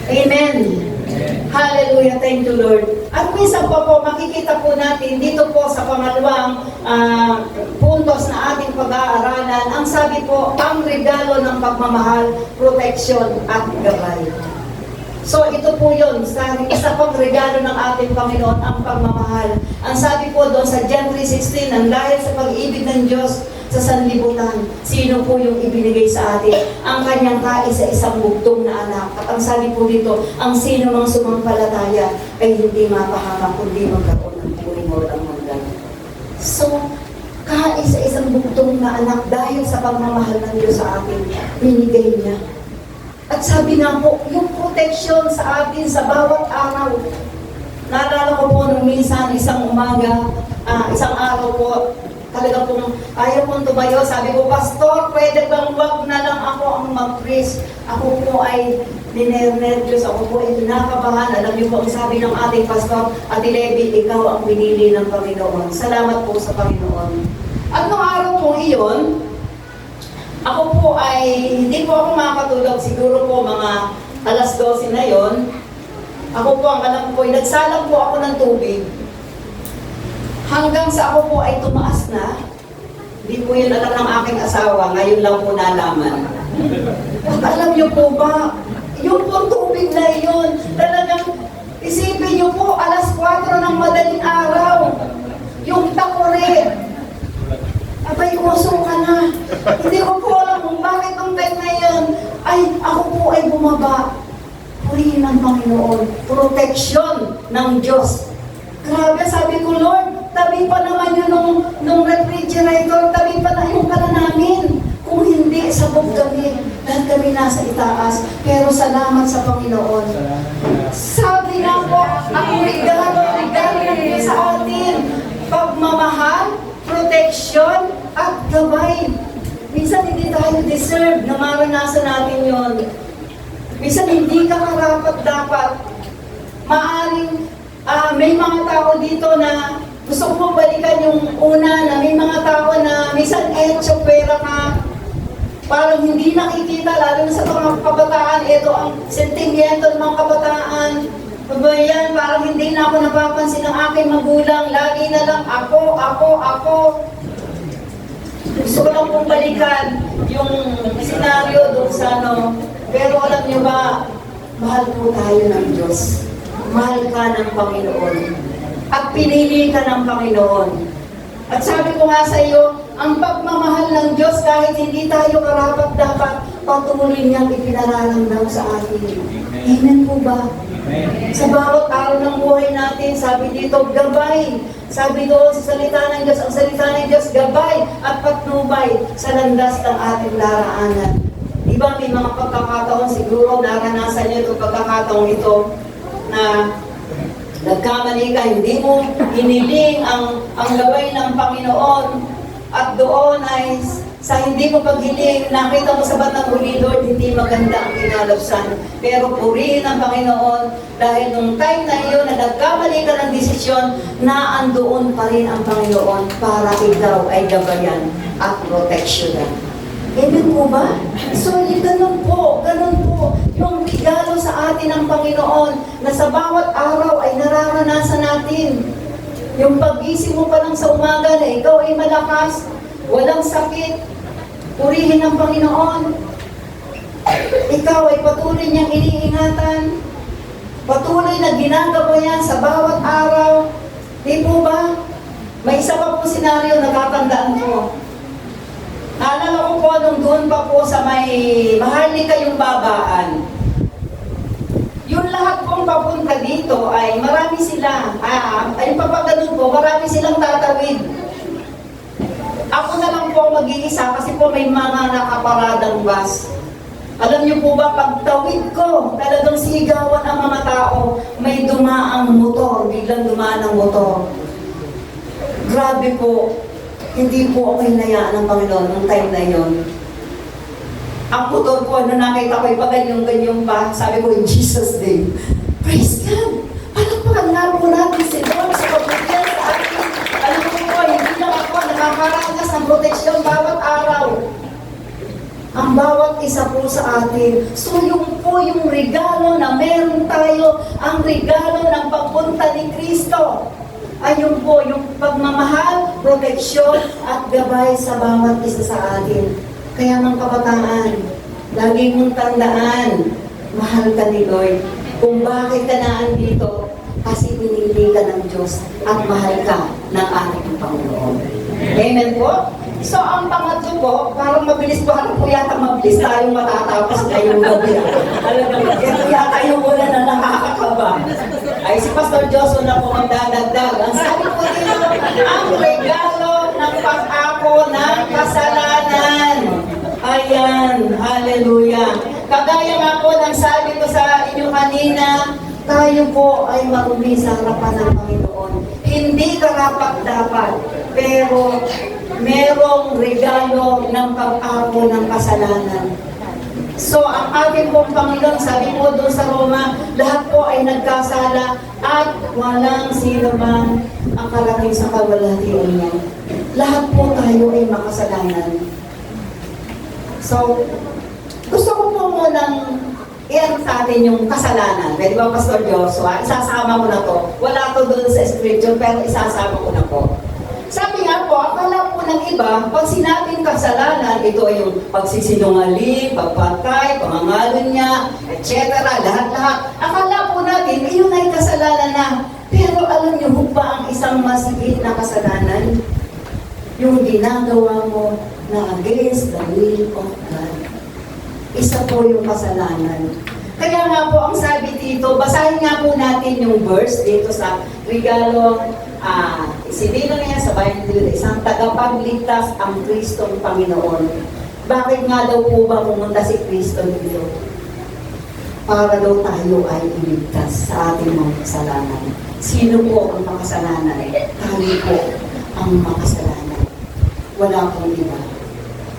Amen. Hallelujah. Thank you, Lord. At minsan po, makikita po natin dito po sa pangalawang puntos na ating pag-aaralan, ang sabi po, ang regalo ng pagmamahal, protection at gabay. So ito po yun, isa pang regalo ng ating Panginoon, ang pagmamahal. Ang sabi po doon sa John 3:16, ang dahil sa pag-ibig ng Diyos sa sanlibutan, sino po yung ibinigay sa atin? Ang kanyang kaisa-isang bugtong na anak. At ang sabi po dito, ang sino mang sumampalataya ay hindi mapahamak, kundi magkaroon ng buhay walang hanggan. So, kaisa-isang bugtong na anak dahil sa pagmamahal ng Diyos sa atin, binigay niya. At sabi nga po, yung protection sa atin sa bawat araw. Naalala ko po nung minsan, isang umaga, isang araw po, talaga pong ayaw kong tumayo. Sabi ko, Pastor, pwede bang wag na lang ako ang mag-preach? Ako po ay ninernervyos, ako po ay kinakabahan. Alam niyo po ang sabi ng ating pastor, Ate Levi, ikaw ang pinili ng Panginoon. Salamat po sa Panginoon. At nung araw po iyon, ako po ay, hindi po ako makakatulog, siguro po mga alas 12 na yon. Ako po ang alam ko, nagsalang po ako ng tubig. Hanggang sa ako po ay tumaas na, hindi po yun alam ng aking asawa, ngayon lang po nalaman. At alam niyo po ba, yung po tubig na yun, talagang isipin niyo po, alas 4 ng madaling araw, yung takore, abay uso ka na. Hindi ko po alam kung bakit ang time na yun, ay ako po ay bumaba. Purihin ng Panginoon, protection ng Diyos. Grabe, sabi ko, Lord, tabi pa naman yun nung refrigerator, tabi pa na yung kala namin. Kung hindi, sabog kami, dahil kami nasa itaas. Pero salamat sa Panginoon. Sabi nga po, ang regalo ng Diyos sa atin, pagmamahal, protection, at gabay. Minsan hindi tayo deserve na maranasan natin yon. Minsan hindi ka karapat-dapat. Maaring may mga tao dito na gusto ko balikan yung una na may mga tao na minsan pera ka, parang hindi nakikita, lalo na sa mga kabataan, ito ang sentimiento ng mga kabataan. Yan, parang hindi na ako napapansin ng aking magulang, lagi na lang ako. Gusto ko lang pong balikan yung senaryo doon sa pero alam niyo ba, mahal po tayo ng Diyos. Mahal ka ng Panginoon. At pinili ka ng Panginoon. At sabi ko nga sa iyo, ang pagmamahal ng Diyos kahit hindi tayo karapat-dapat, patuloy niyang ipinararamdam sa atin. Amen po ba? Sa bawat araw ng buhay natin, sabi dito, gabay. Sabi doon sa salita ng Diyos, ang salita ng Diyos, gabay at patnubay sa landas ng ating daraanan. Diba may mga pagkakataon, siguro naranasan niyo itong pagkakataon ito, na nagkamali ka, hindi mo hiniling ang gabay ng Panginoon, at doon ay sa hindi mo paghiling, nakita mo sa batang huli, Lord, hindi maganda ang kinalabsan. Pero purihin ang Panginoon dahil nung time na iyon na nagkamali ka ng desisyon, na andoon pa rin ang Panginoon para ikaw ay gabayan at proteksyonan. Amen po ba? So, ganun po, yung regalo sa atin ng Panginoon na sa bawat araw ay nararanasan natin. Yung pag-gising mo pa lang sa umaga na ikaw ay malakas, walang sakit, purihin ng Panginoon. Ikaw ay patuloy niyang iniingatan, patuloy na ginagabayan sa bawat araw. Di po ba? May isa pa po senaryo na tatandaan ko. Naalala ko po nung doon pa po sa may Maharlika yung babaan. Yung lahat pong papunta dito ay marami sila, ay papagano'n po, marami silang tatawid. Ako na lang po mag-iisa kasi po may mga nakaparadang bus. Alam niyo po ba, pagtawid ko, talagang sigawan ang mga tao, may dumaang motor, biglang dumaan ang motor. Grabe po, hindi po ako hinayaan ng Panginoon nung time na yon. Ang motor ko, ano nakita ko, iba ganyong pa, sabi ko, in Jesus' name, praise God! Palakpakan nga po natin si Lord sa pagpapagyan sa atin. Alam mo po, hindi lang ako nakakaranas ng proteksyon bawat araw. Ang bawat isa po sa atin. So yung po yung regalo na meron tayo, ang regalo ng pagpunta ni Kristo. Ayun po, yung pagmamahal, proteksyon, at gabay sa bawat isa sa atin. Kaya mga kabataan, lagi mong tandaan, mahal ka ni Lord. Kung bakit ka naandito, kasi pinili ka ng Diyos at mahal ka ng ating Panginoon. Amen po? So, ang pangatlo po, parang mabilis po, po yata mabilis tayong matatapos ngayong gabi. Ito yata yung una na nakakakaba. Ay, si Pastor Joshua na po magdadagdag. Ang sabi po dito, ang regalo ng pag-ako ng kasalanan. Ayan, hallelujah. Kagaya nga po ng sabi ko sa inyo kanina, tayo po ay marumi sa harapan ng Panginoon. Hindi karapat-dapat, pero merong regalo ng pag-ako ng kasalanan. So, ang ating pong Panginoon, sabi po doon sa Roma, lahat po ay nagkasala at walang sino man ang karating sa kawalhatian niya. Lahat po tayo ay makasalanan. So, gusto ko po munang i-ano sa atin yung kasalanan. Pwede ba, Pastor Joshua? Isasama ko na to. Wala to doon sa scripture, pero isasama ko na po. Sabi nga po, akala po ng iba, pag sinabing kasalanan, ito ay yung pagsisinungaling, pagpatay, pangangalo niya, etc. Lahat-lahat. Akala po natin, yun ay kasalanan na. Pero alam niyo ba ang isang masigit na kasalanan? Yung ginagawa mo na against the will of God. Isa po yung kasalanan. Kaya nga po, ang sabi dito, basahin nga po natin yung verse dito sa regalo, isipin niya sa bayan dito, isang tagapagligtas ang Kristong Panginoon. Bakit nga daw po ba pumunta si Kristo dito? Para daw tayo ay iligtas sa ating mga kasalanan. Sino po ang makasalanan? Tayo po ang makasalanan. Wala pong iba.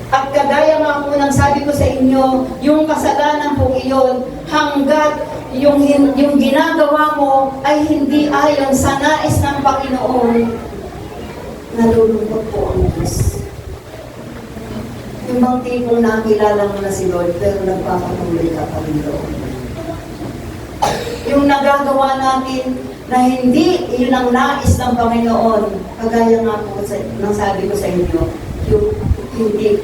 At kagaya nga po ng sabi ko sa inyo, yung kasalanan po iyon, hanggat yung ginagawa mo ay hindi ayon sa nais ng Panginoon, nalulungkot po ang Diyos. Yung bang tipong nakilala mo na si Lord, pero nagpapatuloy ka pa rin doon. Yung nagagawa natin na hindi yun ang nais ng Panginoon, kagaya nga po ng sabi ko sa inyo, yung hindi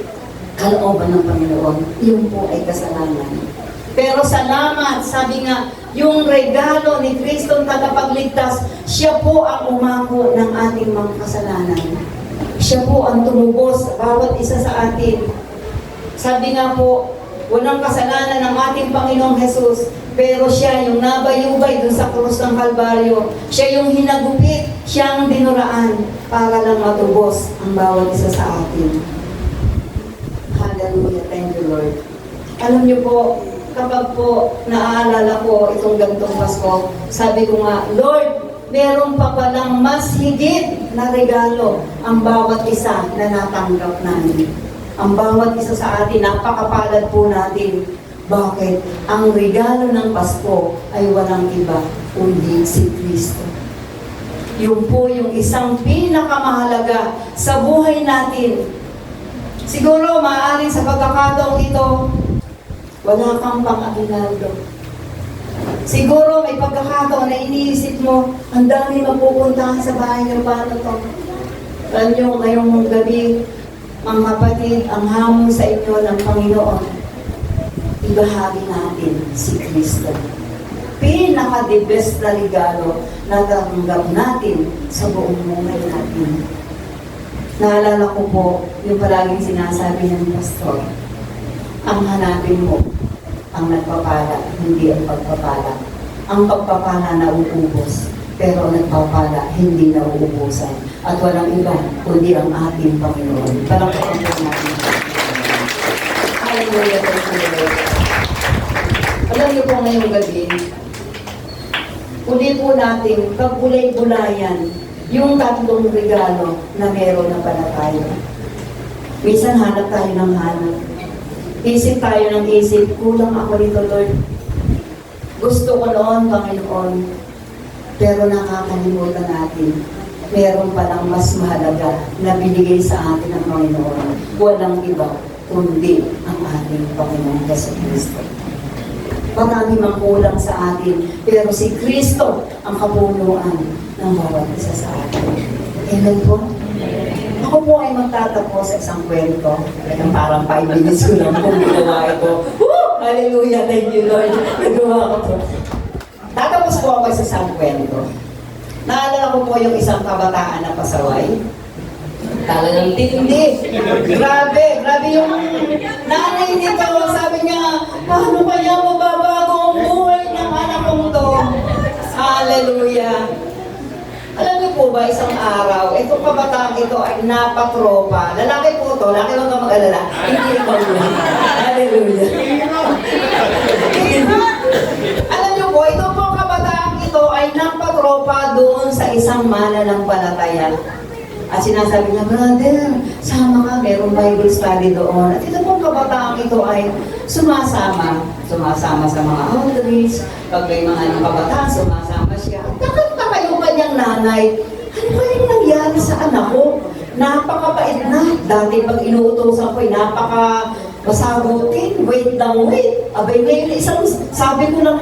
kalooban ng Panginoon, yun po ay kasalanan. Pero salamat, sabi nga, yung regalo ni Kristong tagapagligtas, siya po ang umako ng ating mga kasalanan. Siya po ang tumubos sa bawat isa sa atin. Sabi nga po, walang kasalanan ng ating Panginoong Jesus, pero siya yung nabayubay dun sa krus ng Kalbaryo. Siya yung hinagupit, siya ang dinuraan para lang matubos ang bawat isa sa atin. Hallelujah. Thank you, Lord. Alam niyo po, kapag po naaalala ko itong gantong Pasko, sabi ko nga, Lord, meron pa palang mas higit na regalo ang bawat isa na natanggap namin. Ang bawat isa sa atin, napakapalad po natin. Bakit? Ang regalo ng Pasko ay walang iba kundi si Kristo. Yun po yung isang pinakamahalaga sa buhay natin. Siguro, maaaring sa pagkakataong ito, wala kang pang-aginaldo. Siguro, may pagkakataon na iniisip mo, ang dami mapupuntahan sa bahay ng paano to. Alam nyo, ngayong gabi, mga kapatid, ang hamon sa inyo ng Panginoon, ibahagi natin si Kristo. Pinaka-the best na regalo na tanggap natin sa buong buhay natin. Naalala ko po yung palaging sinasabi ng pastor, ang hanapin mo ang nagpapala, hindi ang pagpapala. Ang pagpapala na uubos, pero ang nagpapala hindi na uubusan. At walang iba, kundi ang ating Panginoon. Palakpakan po natin. Hallelujah, Hallelujah. Alam niyo po ngayong gabi, uli po natin, pagbulay-bulayan, yung tatlong regalo na meron na pala tayo. Minsan hanap tayo ng hanap. Isip tayo ng isip, kulang ako dito, Lord. Gusto ko noon, Panginoon. Pero nakakalimutan natin, meron palang mas mahalaga na binigay sa atin ng Panginoon. Walang iba, kundi ang ating Panginoon Yesu Cristo. Marami mang kulang sa atin, pero si Kristo ang kapunuan ng bawat isa sa atin. Amen po? Ako po ay magtatapos sa isang kwento. Parang 5 minutes ko lang po ginawa ito. Woo! Hallelujah! Thank you, Lord. Nagawa ko po. Tatapos po ako sa isang kwento. Naalala ko po yung isang kabataan na pasaway. Talagang tindi. Grabe yung nanay nito. Sabi niya, paano kaya mababago ang buhay ng anak kong to? Hallelujah. Alam niyo po ba, isang araw, itong kabataan ito ay napatropa. Lalaki po to, laki lang ka mag-alala. Hindi ikaw yun. Hallelujah. Alam niyo po, ito po kabataan ito ay napatropa doon sa isang mananampalataya. At sinasabi niya, brother, sama ka, merong Bible study doon. At ito pong kabataang ito ay sumasama sa mga outreach, pag may mga kabataan, sumasama siya. Nakita yung kanyang nanay, ano kayang nangyari sa anak ko? Napakabait na. Dati pag inuutosan ko, masagutin, wait lang, wait. Abay ngayon, sabi ko lang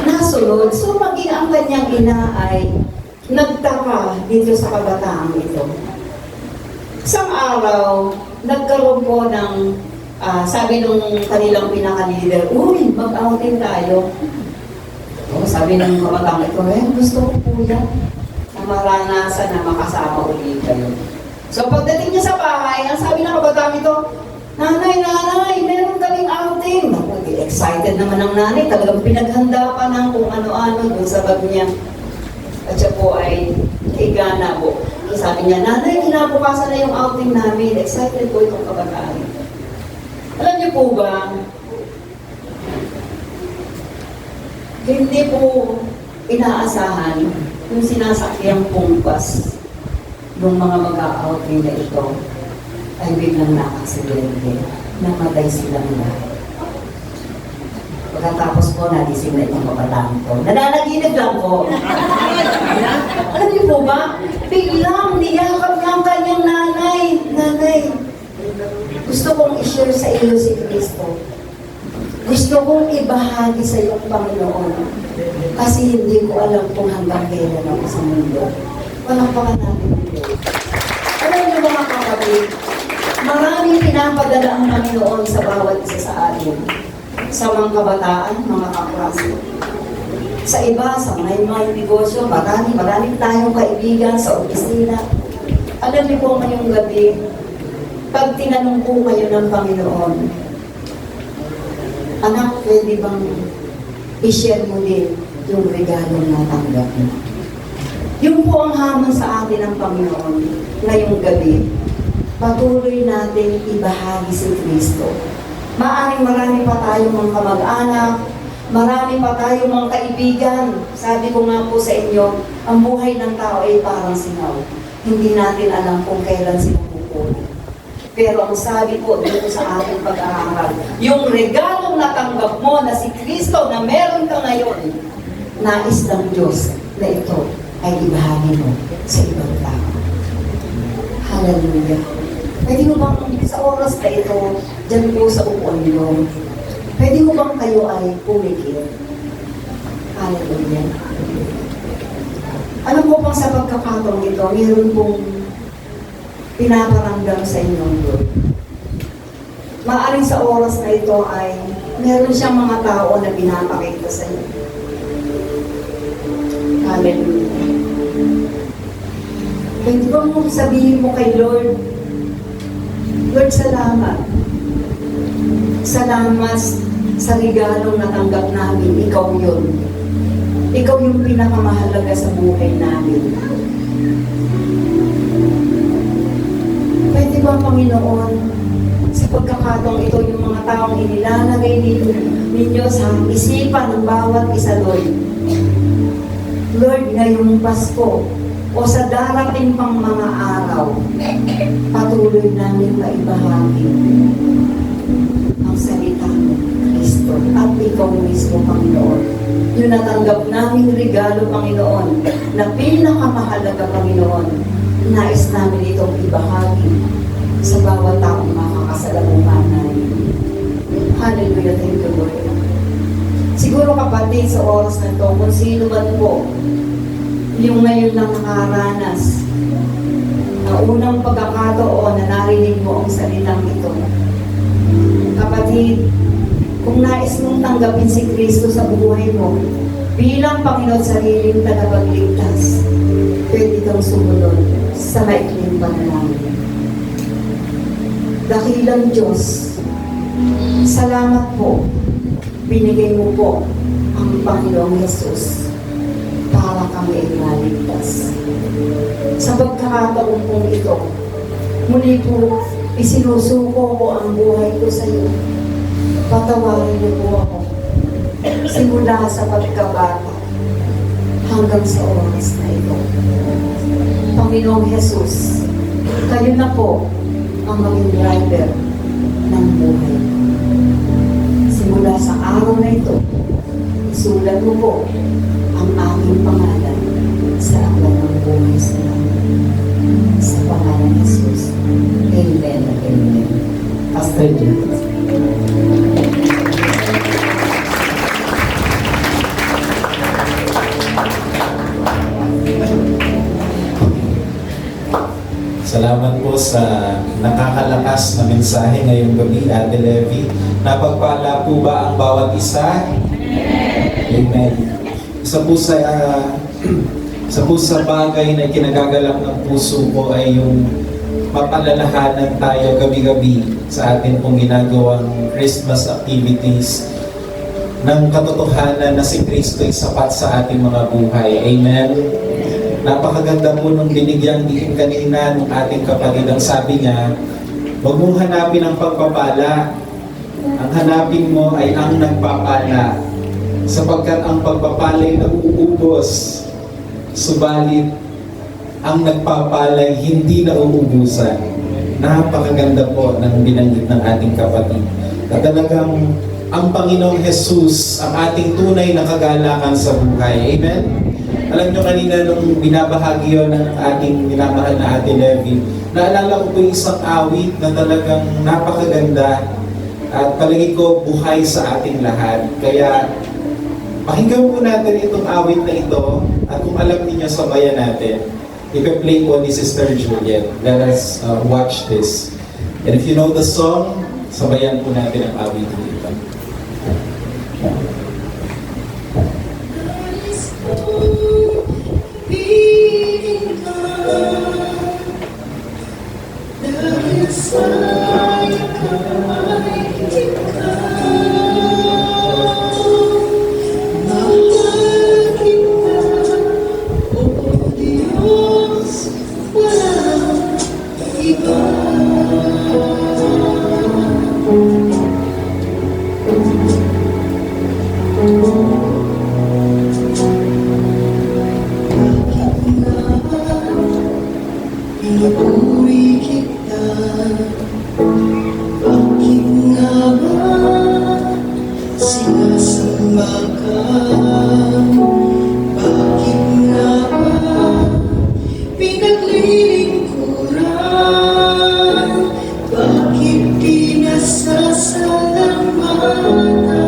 nasunod. So maging ang kanyang ina ay nagtaka dito sa kabataang ito. Isang araw, nagkaroon po ng, sabi nung kanilang pinaka-leader, uy, mag-outing tayo. O, sabi ng kabataang ito, gusto ko po yan. Na maranasan na makasama ulit kayo. So pagdating niya sa bahay, ang sabi ng kabataang ito, Nanay, meron kaming outing. Excited naman ang nanay, talagang pinaghanda pa ng kung ano-ano doon sa bag niya. At siya po ay higana po. Sabi niya, Nanay, kinabukasan na yung outing namin. Excited po itong kabataan. Alam niyo po ba, hindi po inaasahan yung sinasakyang pumpas ng mga mag-outing na ito ay biglang nakaksidente. Namatay silang lahat. Pagkatapos po, nagising na itong kabataan ko. Nananaginip lang po. Alam niyo po ba? Biglang niyakap niya ang kanyang nanay. Nanay, gusto kong i-share sa iyo si Kristo. Gusto kong ibahagi sa iyong Panginoon. Kasi hindi ko alam kung hanggang kailan ako sa mundo. Palakpakan natin ang Diyos. Alam niyo mga kapatid, maraming pinapadala ang Panginoon sa bawat isa sa atin. Sa mga kabataan, mga kaklase. Sa iba, sa mga negosyo, marami tayong kaibigan sa opisina. Alam niyo po ngayong gabi, pag tinanong po kayo ng Panginoon, anak, pwede bang i-share mo din yung regalong natanggap mo? Yung po ang hamon sa atin ng Panginoon ngayong gabi, patuloy natin ibahagi si Kristo. Maaring marami pa tayong mga kamag-anak, marami pa tayong mga kaibigan. Sabi ko nga po sa inyo, ang buhay ng tao ay parang singaw. Hindi natin alam kung kailan sila pupunin. Pero ang sabi po dito sa ating pag-aaral, yung regalong natanggap mo na si Kristo na meron ka ngayon, nais ng Diyos na ito ay ibahagi mo sa ibang tao. Hallelujah. Pwede mo bang sa oras na ito, dyan po sa upuan nyo, pwede mo bang kayo ay pumikit? Hallelujah. Alam mo bang sa pagkakataong ito, mayroon pong pinaparamdam sa inyong Lord. Maaring sa oras na ito ay meron siyang mga tao na pinapakita sa iyo. Hallelujah. Pwede ba mo sabihin mo kay Lord, Lord, salamat. Salamat sa regalong natanggap namin. Ikaw yun. Ikaw yung pinakamahalaga sa buhay namin. Pwede ba, Panginoon, sa pagkakataong ito, yung mga taong inilalagay ninyo sa isipan ng bawat isa, Lord. Lord, ngayong Pasko, o sa darating pang mga araw, patuloy namin maibahagi ang salita ng Kristo at ikaw mismo, Panginoon. Yung natanggap naming regalo, Panginoon, na pinakamahalaga, Panginoon, nais namin itong ibahagi sa bawat taong makakasalamuhan namin. Hallelujah, thank you, Lord. Siguro kapatid, sa oras na ito, kung sino man po yung ngayon lang nakaranas ang unang pagkakataon na narinig mo ang salitang ito. Kapatid, kung nais mong tanggapin si Kristo sa buhay mo bilang Panginoon sariling tagapagligtas, pwede kang sumunod sa maikling panalangin. Dakilang Diyos, salamat po, binigay mo po ang Panginoong Yesus para kami ay maligtas. Sa pagkakataon pong ito, muli po, isinusuko ko ang buhay ko sa iyo. Patawarin niyo po ako. Simula sa pagkabata hanggang sa oras na ito. Panginoong Jesus, kayo na po ang maging driver ng buhay. Simula sa araw na ito, isulat mo po ang aking pangalan sa aklat ng buhay sa langit. Sa pangalan ni Jesus. Amen at amen. Pastor James. Salamat po sa nakakalakas na mensahe ngayong gabi, Ate Levy. Napagpala po ba ang bawat isa? Amen. Isa po sa bagay na kinagagalak ng puso ko ay yung mapalalahanan tayo gabi-gabi sa atin pong ginagawang Christmas activities ng katotohanan na si Kristo ay sapat sa ating mga buhay. Amen. Napakaganda po nung binigyang diin kanina ng ating kapatid. Ang sabi niya, huwag mong hanapin ang pagpapala. Ang hanapin mo ay ang nagpapala. Sapagkat ang pagpapala ay nauubos. Subalit, ang nagpapala ay hindi nauubusan. Napakaganda po ng binanggit ng ating kapatid. At talagang ang Panginoong Jesus ang ating tunay na kagalakan sa buhay. Amen? Alam nyo kanina nung binabahagi yun ng ating minamahal na Ate Levy, naalala ko po yung isang awit na talagang napakaganda at palagi ko buhay sa ating lahat. Kaya pakinggan po natin itong awit na ito at kung alam niyo sabayan natin. Ipe-play po ni Sister Juliet. Let us watch this. And if you know the song, sabayan po natin ang awit nito. Pinupuri kita, bakit nga ba sinasamba ka? Bakit nga ba pinaglilingkuran? Bakit di nasasalamatan?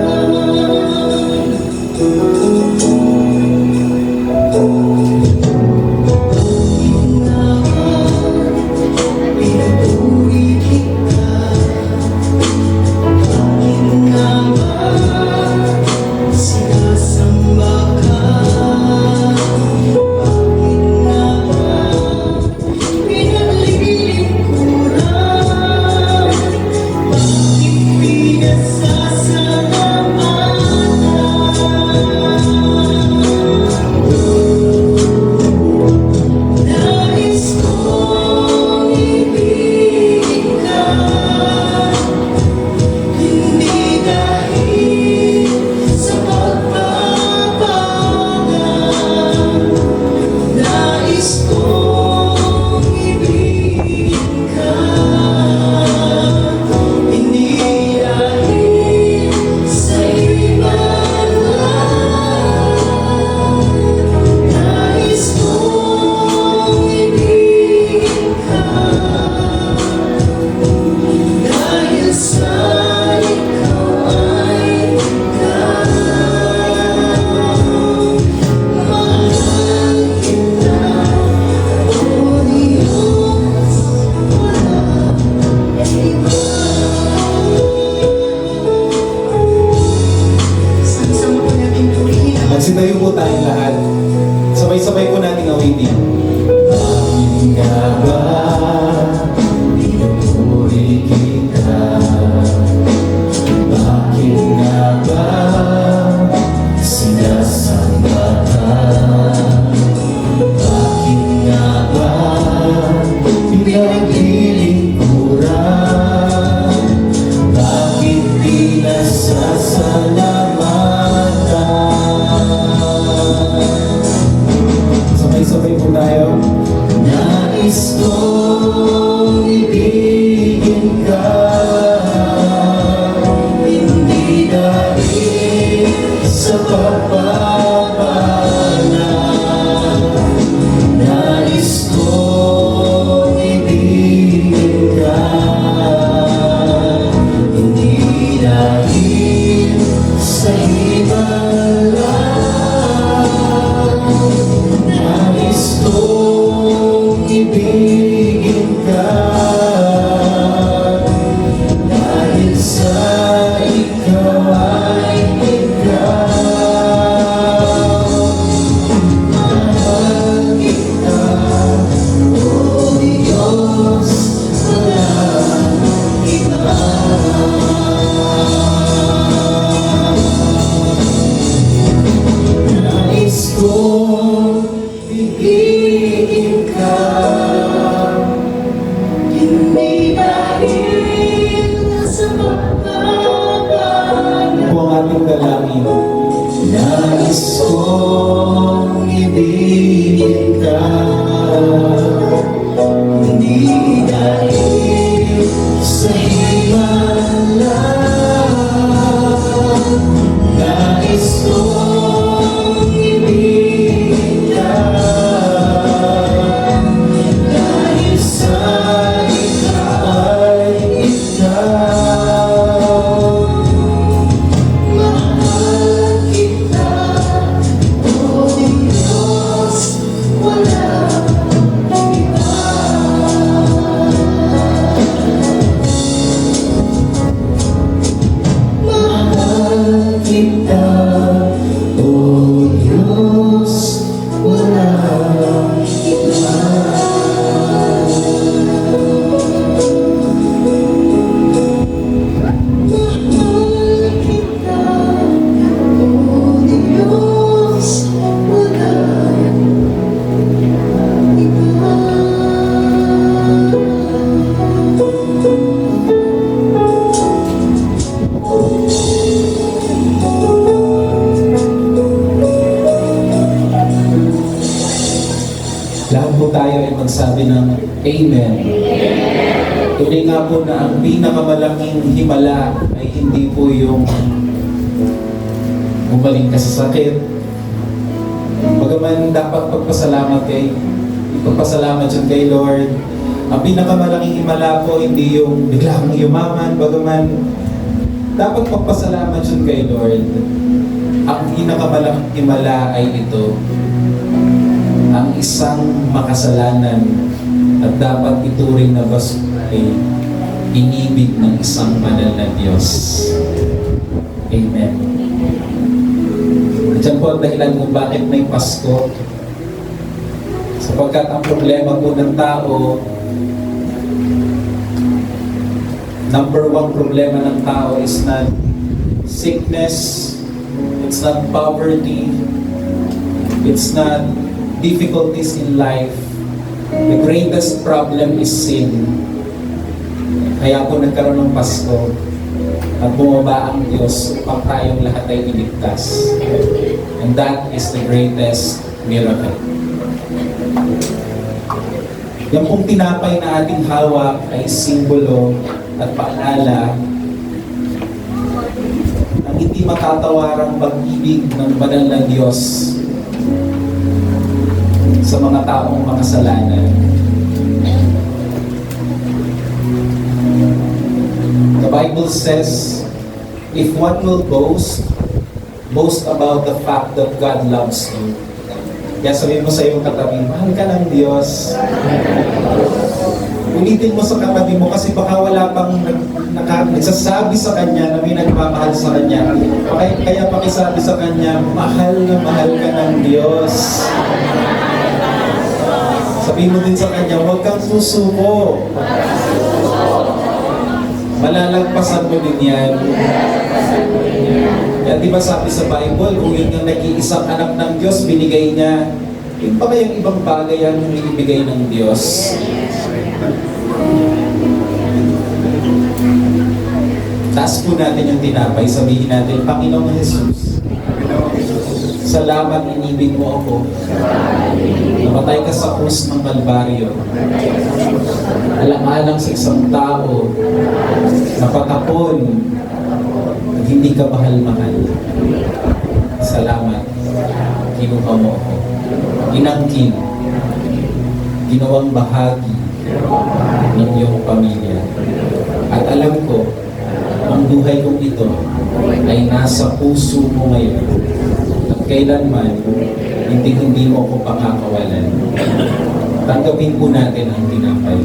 Magsitayo po tayong lahat. Sabay-sabay po nating awitin. Bakit nga ba pinupuri kita? Bakit nga ba sinasamba ka? Bakit nga ba pinaglilingkuran? Bakit di nasasalamatan? Sabay-sabay po tayo. Diyos, walang iba. Lahat po tayo ay magsabi ng Amen. Tunay nga po na ang pinakamalaking himala ay hindi po yung gumaling ka sa sakit. Bagaman dapat ipagpasalamat yun kay Lord. Ang pinakamalaking himala po hindi yung bigla kang yumaman. Bagaman dapat pagpasalamat yun kay Lord. Ang pinakamalaking himala ay ito, ang isang makasalanan at dapat ituring na basuri, inibig ng isang banal na Diyos. Amen. Diyan po ang dahilan kung bakit may Pasko. Sapagkat ang problema po ng tao, number one problema ng tao is not sickness, it's not poverty, it's not difficulties in life. The greatest problem is sin. Kaya po nagkaroon ng Pasko at bumaba ang Diyos upang tayong lahat ay iligtas. And that is the greatest miracle. Yung pong tinapay na ating hawak ay simbolo at paalala ng hindi matatawarang pag-ibig ng banal na Diyos sa mga taong makasalanan. The Bible says, if one will boast about the fact that God loves you. Kaya sabihin mo sa iyong katabi, mahal ka ng Diyos. Ulitin mo sa katabi mo kasi baka wala pang nagsasabi sa Kanya na may nagmamahal sa Kanya. Kaya pakisabi sa Kanya, mahal na mahal ka ng Diyos. Sabihin mo din sa Kanya, huwag kang susuko. Malalagpasan mo din yan. Yan, di ba sabi sa Bible, kung yun yung nag-iisang anak ng Diyos, binigay niya, yun pa kayang ibang bagay yan yung ibigay ng Diyos? Taas po natin yung tinapay, sabihin natin, Panginoong Jesus, salamat inibig mo ako. Namatay ka sa krus ng Kalbaryo. Alang-alang sa isang tao, napatapon, at hindi ka mahal-mahal. Salamat. Kinuha mo ako. Inangkin. Ginawang bahagi ng iyong pamilya. At alam ko, ang buhay kong ito ay nasa puso mo ngayon. At kailanman, hindi mo ako pangakawalan. Tanggapin po natin ang tinapay.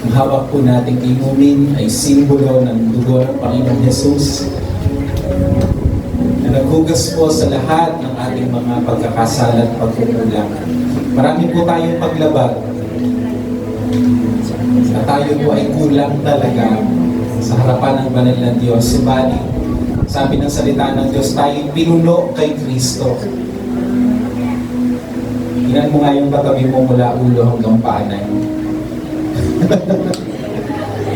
Ang hawak po nating inumin ay simbolo ng dugo ng Panginoong Jesus na naghugas po sa lahat ng ating mga pagkakasala at pagkukulang. Marami po tayong paglabag at tayo po ay kulang talaga sa harapan ng banal na Diyos. Subalit, sabi ng salita ng Diyos, tayo pinuno kay Kristo. Tingnan mo nga yung katabi mo mula ulo hanggang panay.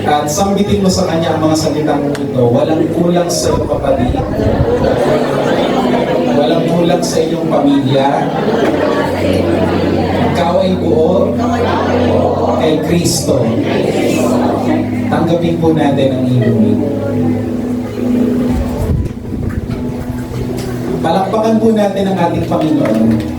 At sambitin mo sa Kanya ang mga salitang ito, walang kulang sa iyong kapatid, walang kulang sa iyong pamilya, ikaw ay buo kay Kristo. Tanggapin po natin ang inumin. Palakpakan po natin ang ating Panginoon.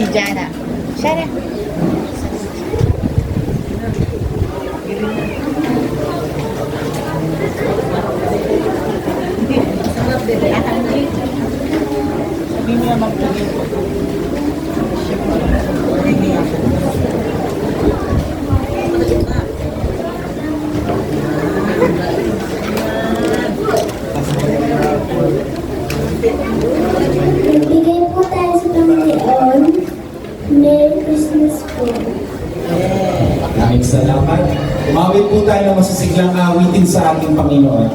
Jana. Shara. Umawit po tayo ng masisiglang awitin sa ating Panginoon.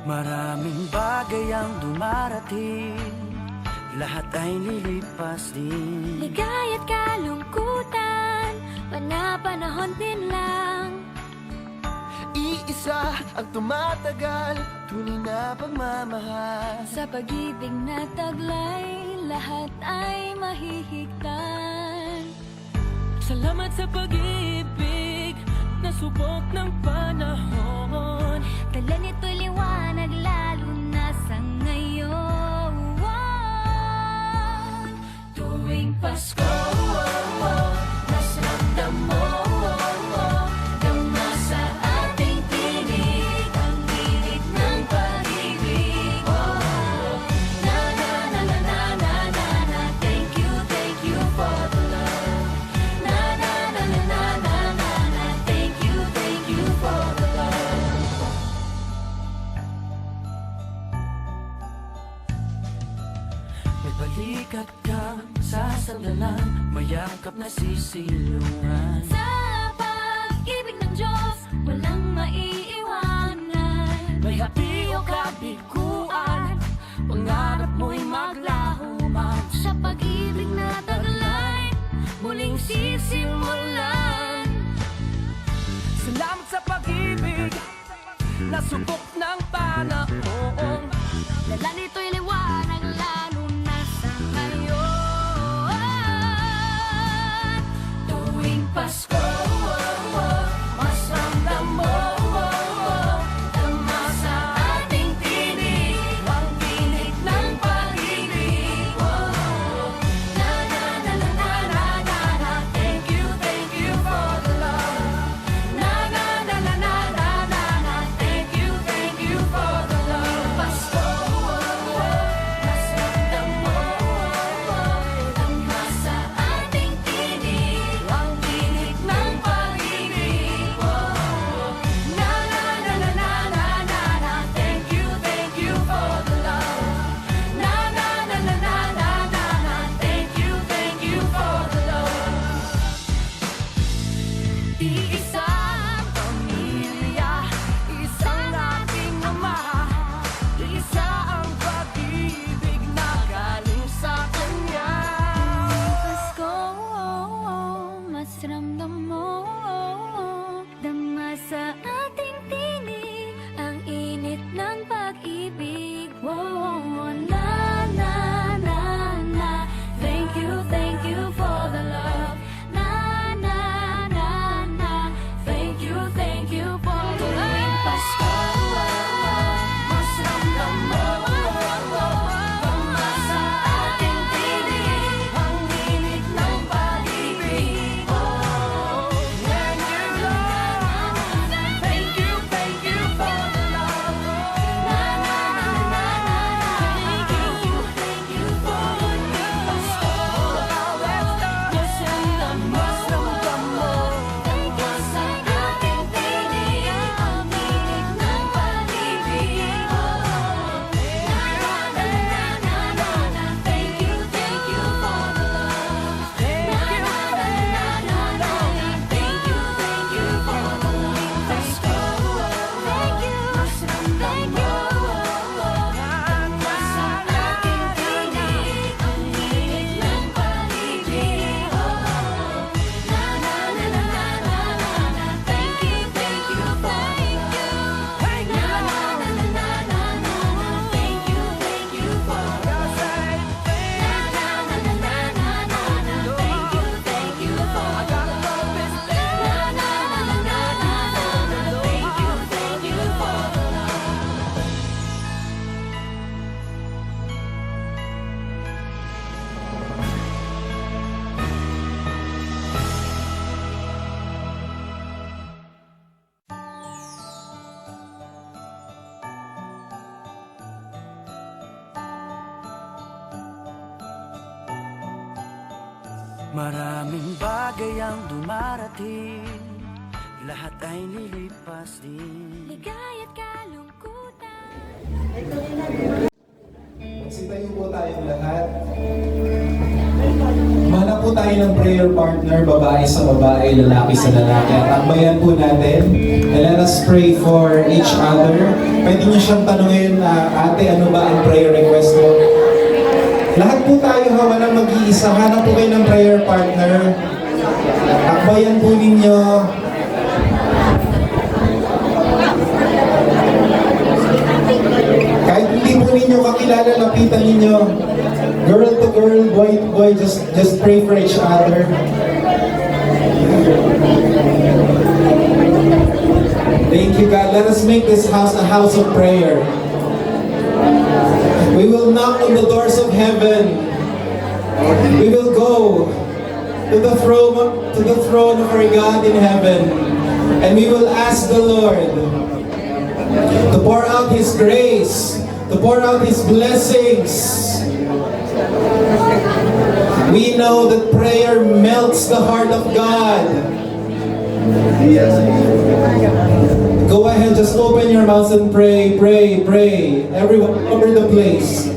Maraming bagay ang dumarating, lahat ay lilipas din. Ligaya't kalungkutan, panapanahon din lang. Iisa ang tumatagal, tunay na pagmamahal. Sa pag-ibig na taglay, lahat ay mahihigtan. Salamat sa pag-ibig na subok ng panahon. Dala nito'y liwanag lalo na sa ngayon. Tuwing Pasko, mas ramdam mo dama sa ating tinig ang init ng pag-ibig. Na na na na na na na na. Thank you for the love. Na na na na na na na na. Thank you for the love. May balikat kang sasandalan, mayakap na sisilungan. Sa pag-ibig ng Diyos, walang maiiwanan. May hati o kabiguan, pangarap mo'y maglaho man. Sa pag-ibig na taglay, muling sisimulan. Salamat sa pag-ibig na subok ng panahon. Dala nito'y liwanag lalo na sa ngayon. Tuwing Pasko, mas ramdam mo dama sa ating tinig ang tinig ng pag-ibig. Na na na na na na na na. Thank you for the love. Na na na na na na na na. Thank you for the love. Pasko, mas ramdam mo dama sa ating tinig ang tinig ng pag-ibig. Na na na na na na na na. Thank you for the love. Na na na na na na na na. Thank you for the love. Iisang pamilya, isang ating ama, isa ang pag-ibig na galing sa Kanya. Pasko, mas ramdam mo dama sa ating tinig ang init ng pag-ibig. Na na na na. Thank you for the love. Na na na na. Thank you for the love. Pasko, mas ramdam mo dama sa ating tinig ang init ng pag-ibig. Na na na na. Thank you for the love. Na na na na na. Thank you for the Pasko, mas ramdam mo dama sa ating tinig ang init ng pag-ibig. Na na na na na na. Thank you for the love. Na na na na na na. Thank you for the love. Pasko, mas ramdam mo dama sa ating tinig ang init ng pag-ibig. Na na na na na na na. Thank you for the love. Na na na na na na na. Thank you for the love. Na na na na na na na. Thank you for the love. Na na na na na na. Thank you for the love. Maraming bagay ang dumarating, lahat ay lilipas din. Ligaya't kalungkutan. Magsitayo po tayong lahat. Mana po tayo ng prayer partner, babae sa babae, lalaki sa lalaki. At akbayan po natin. And let us pray for each other. Pwede niyo siyang tanungin, ate, ano ba ang prayer request mo? Lahat po tayo walang mag-iisa. Hanap po kayo ng prayer partner. Akbayan po ninyo. ninyo kakilala, lapitan ninyo. Girl to girl, boy to boy, just pray for each other. Thank you, God. Let us make this house a house of prayer. We will knock on the doors of heaven. We will go to the throne of our God in heaven, and we will ask the Lord to pour out His grace, to pour out His blessings. We know that prayer melts the heart of God. Go ahead, just open your mouths and pray, pray, pray. Everyone, cover the place.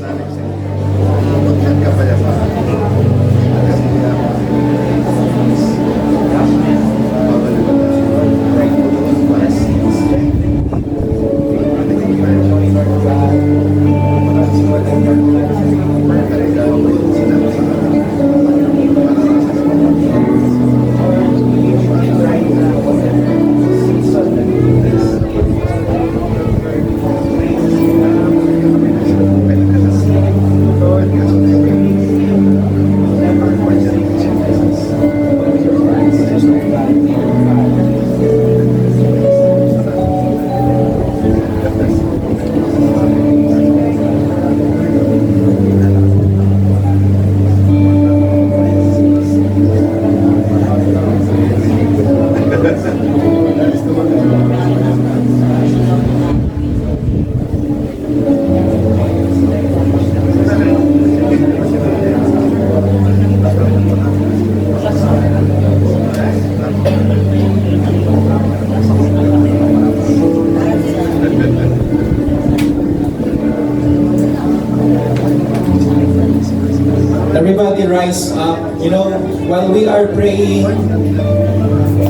Everybody rise up. You know, while we are praying,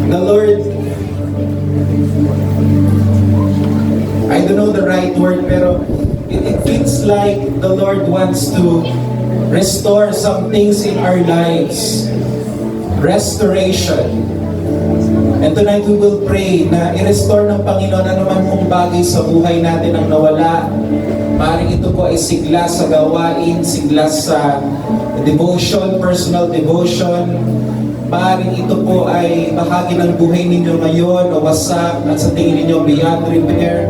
the Lord, I don't know the right word, pero it feels like the Lord wants to restore some things in our lives. Restoration. And tonight we will pray na i-restore ng Panginoon anuman pong bagay sa buhay natin ang nawala. Maaaring ito po ay sigla sa gawain, sigla sa devotion, personal devotion. Maaaring ito po ay bahagi ng buhay ninyo ngayon o wasak at sa tingin ninyo beyond repair.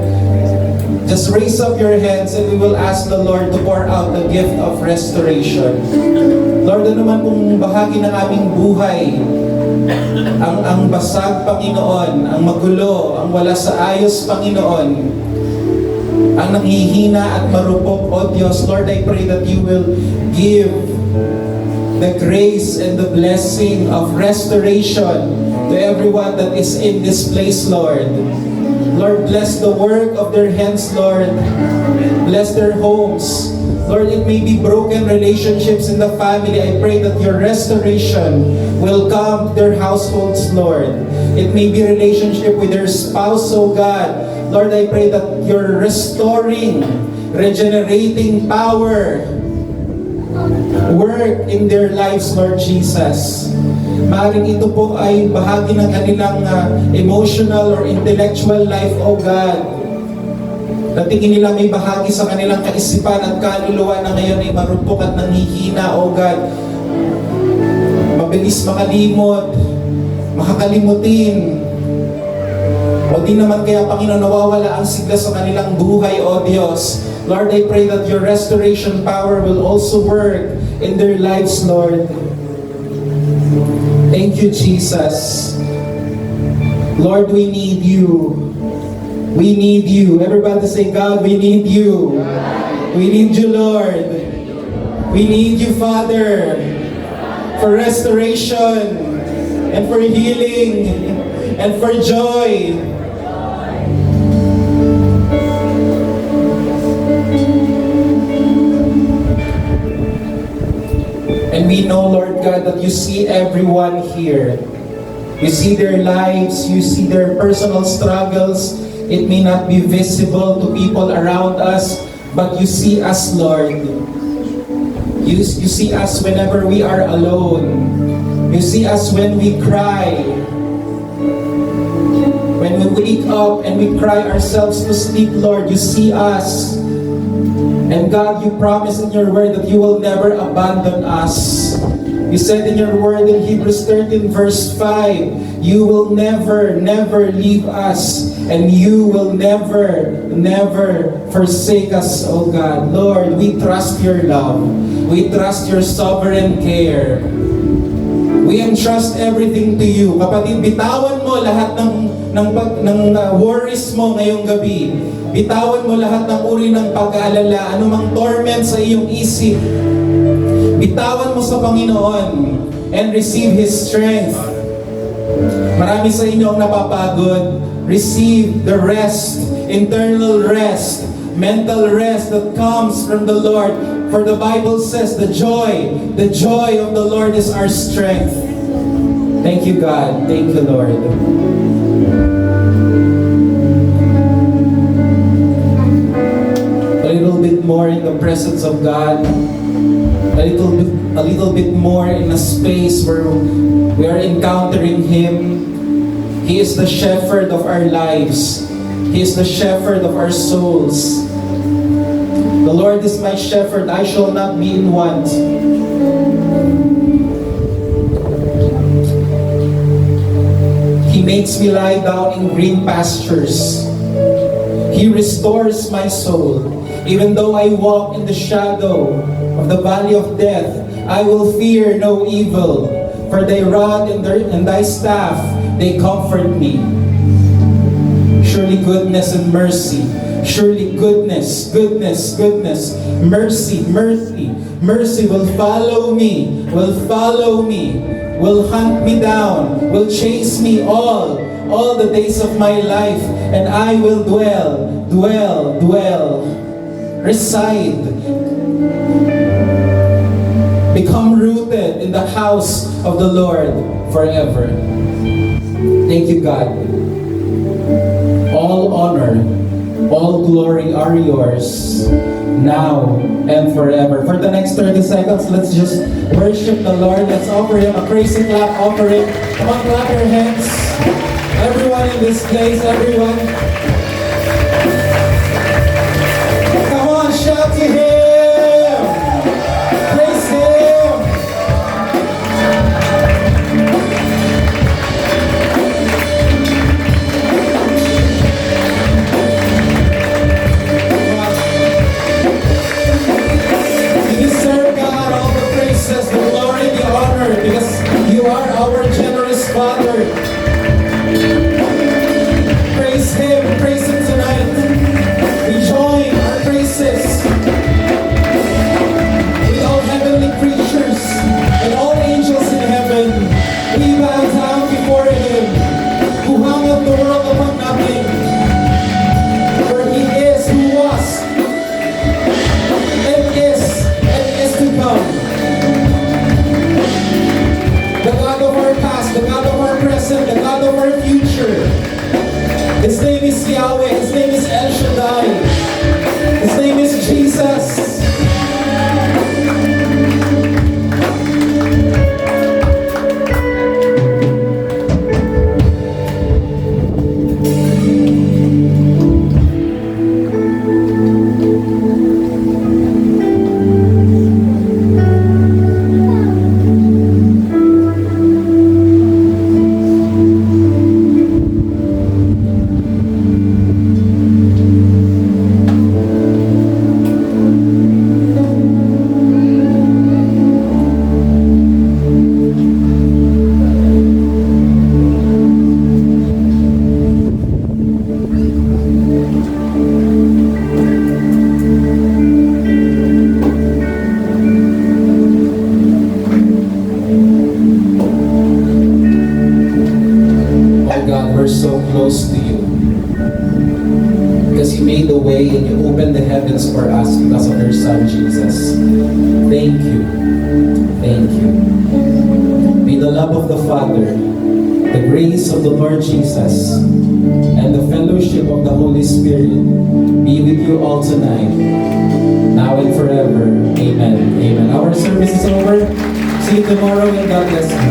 Just raise up your hands and we will ask the Lord to pour out the gift of restoration. Lord, ano man kung bahagi ng aming buhay, ang basag, Panginoon, ang magulo, ang wala sa ayos, Panginoon, ang nanghihina at marupok, O Diyos, Lord, I pray that you will give the grace and the blessing of restoration to everyone that is in this place, Lord. Lord, bless the work of their hands, Lord. Bless their homes. Lord, it may be broken relationships in the family. I pray that your restoration will come to their households, Lord. It may be relationship with their spouse, oh God. Lord, I pray that your restoring, regenerating power work in their lives, Lord Jesus. Maaaring ito po ay bahagi ng kanilang emotional or intellectual life, O God. Na tingin nila may bahagi sa kanilang kaisipan at kaluluwa na ngayon ay marupok at nanghihina, O God. Mabilis makalimot, makakalimutin. O di naman kaya, Panginoon, nawawala ang sigla sa kanilang buhay, O Diyos. Lord, I pray that your restoration power will also work in their lives, Lord. Thank you, Jesus. Lord, we need you. We need you. Everybody say, God, we need you. We need you, Lord. We need you, Father, for restoration and for healing and for joy. And we know, Lord God, that you see everyone here. You see their lives, you see their personal struggles. It may not be visible to people around us, but you see us, Lord. You see us whenever we are alone. You see us when we cry. When we wake up and we cry ourselves to sleep, Lord, you see us. And God, you promise in your word that you will never abandon us. You said in your word in Hebrews 13 verse 5, you will never leave us, and you will never forsake us, O God. Lord, we trust your love. We trust your sovereign care. We entrust everything to you. Kapatid, bitawan mo lahat ng worries mo ngayong gabi. Bitawan mo lahat ng uri ng pag-aalala, anumang torment sa iyong isip. Bitawan mo sa Panginoon and receive His strength. Marami sa inyo ang napapagod. Receive the rest, internal rest, mental rest that comes from the Lord. For the Bible says the joy of the Lord is our strength. Thank you, God. Thank you, Lord. A little bit more in the presence of God. A little bit more in a space where we are encountering Him. He is the shepherd of our lives. He is the shepherd of our souls. The Lord is my shepherd, I shall not be in want. He makes me lie down in green pastures. He restores my soul. Even though I walk in the shadow of the valley of death, I will fear no evil. For thy rod and thy staff, they comfort me. Surely goodness and mercy, surely goodness, mercy will follow me, will hunt me down, will chase me all the days of my life, and I will reside, become rooted in the house of the Lord forever. Thank you, God. All honor, all glory are yours, now and forever. For the next 30 seconds, let's just worship the Lord. Let's offer Him a crazy clap offering. Come on, clap your hands. Everyone in this place, everyone. Come on, shout to Him. Praise Him. You deserve, God, all the praises, the glory, the honor, because you are our generous Father. Praise Him tonight. We join our praises with all heavenly creatures and all angels in heaven. We bow down before Him, who hung up the world upon nothing. For He is, who was, and is to come. The God of our past, the God of our present, the God of our future. His name is Yahweh. His name is El Shaddai. His name is Jesus. So close to you because you made the way and you opened the heavens for us because of your Son Jesus. Thank you. May the love of the Father, the grace of the Lord Jesus, and the fellowship of the Holy Spirit be with you all tonight, now and forever. Amen. Our service is over. See you tomorrow, and God bless you.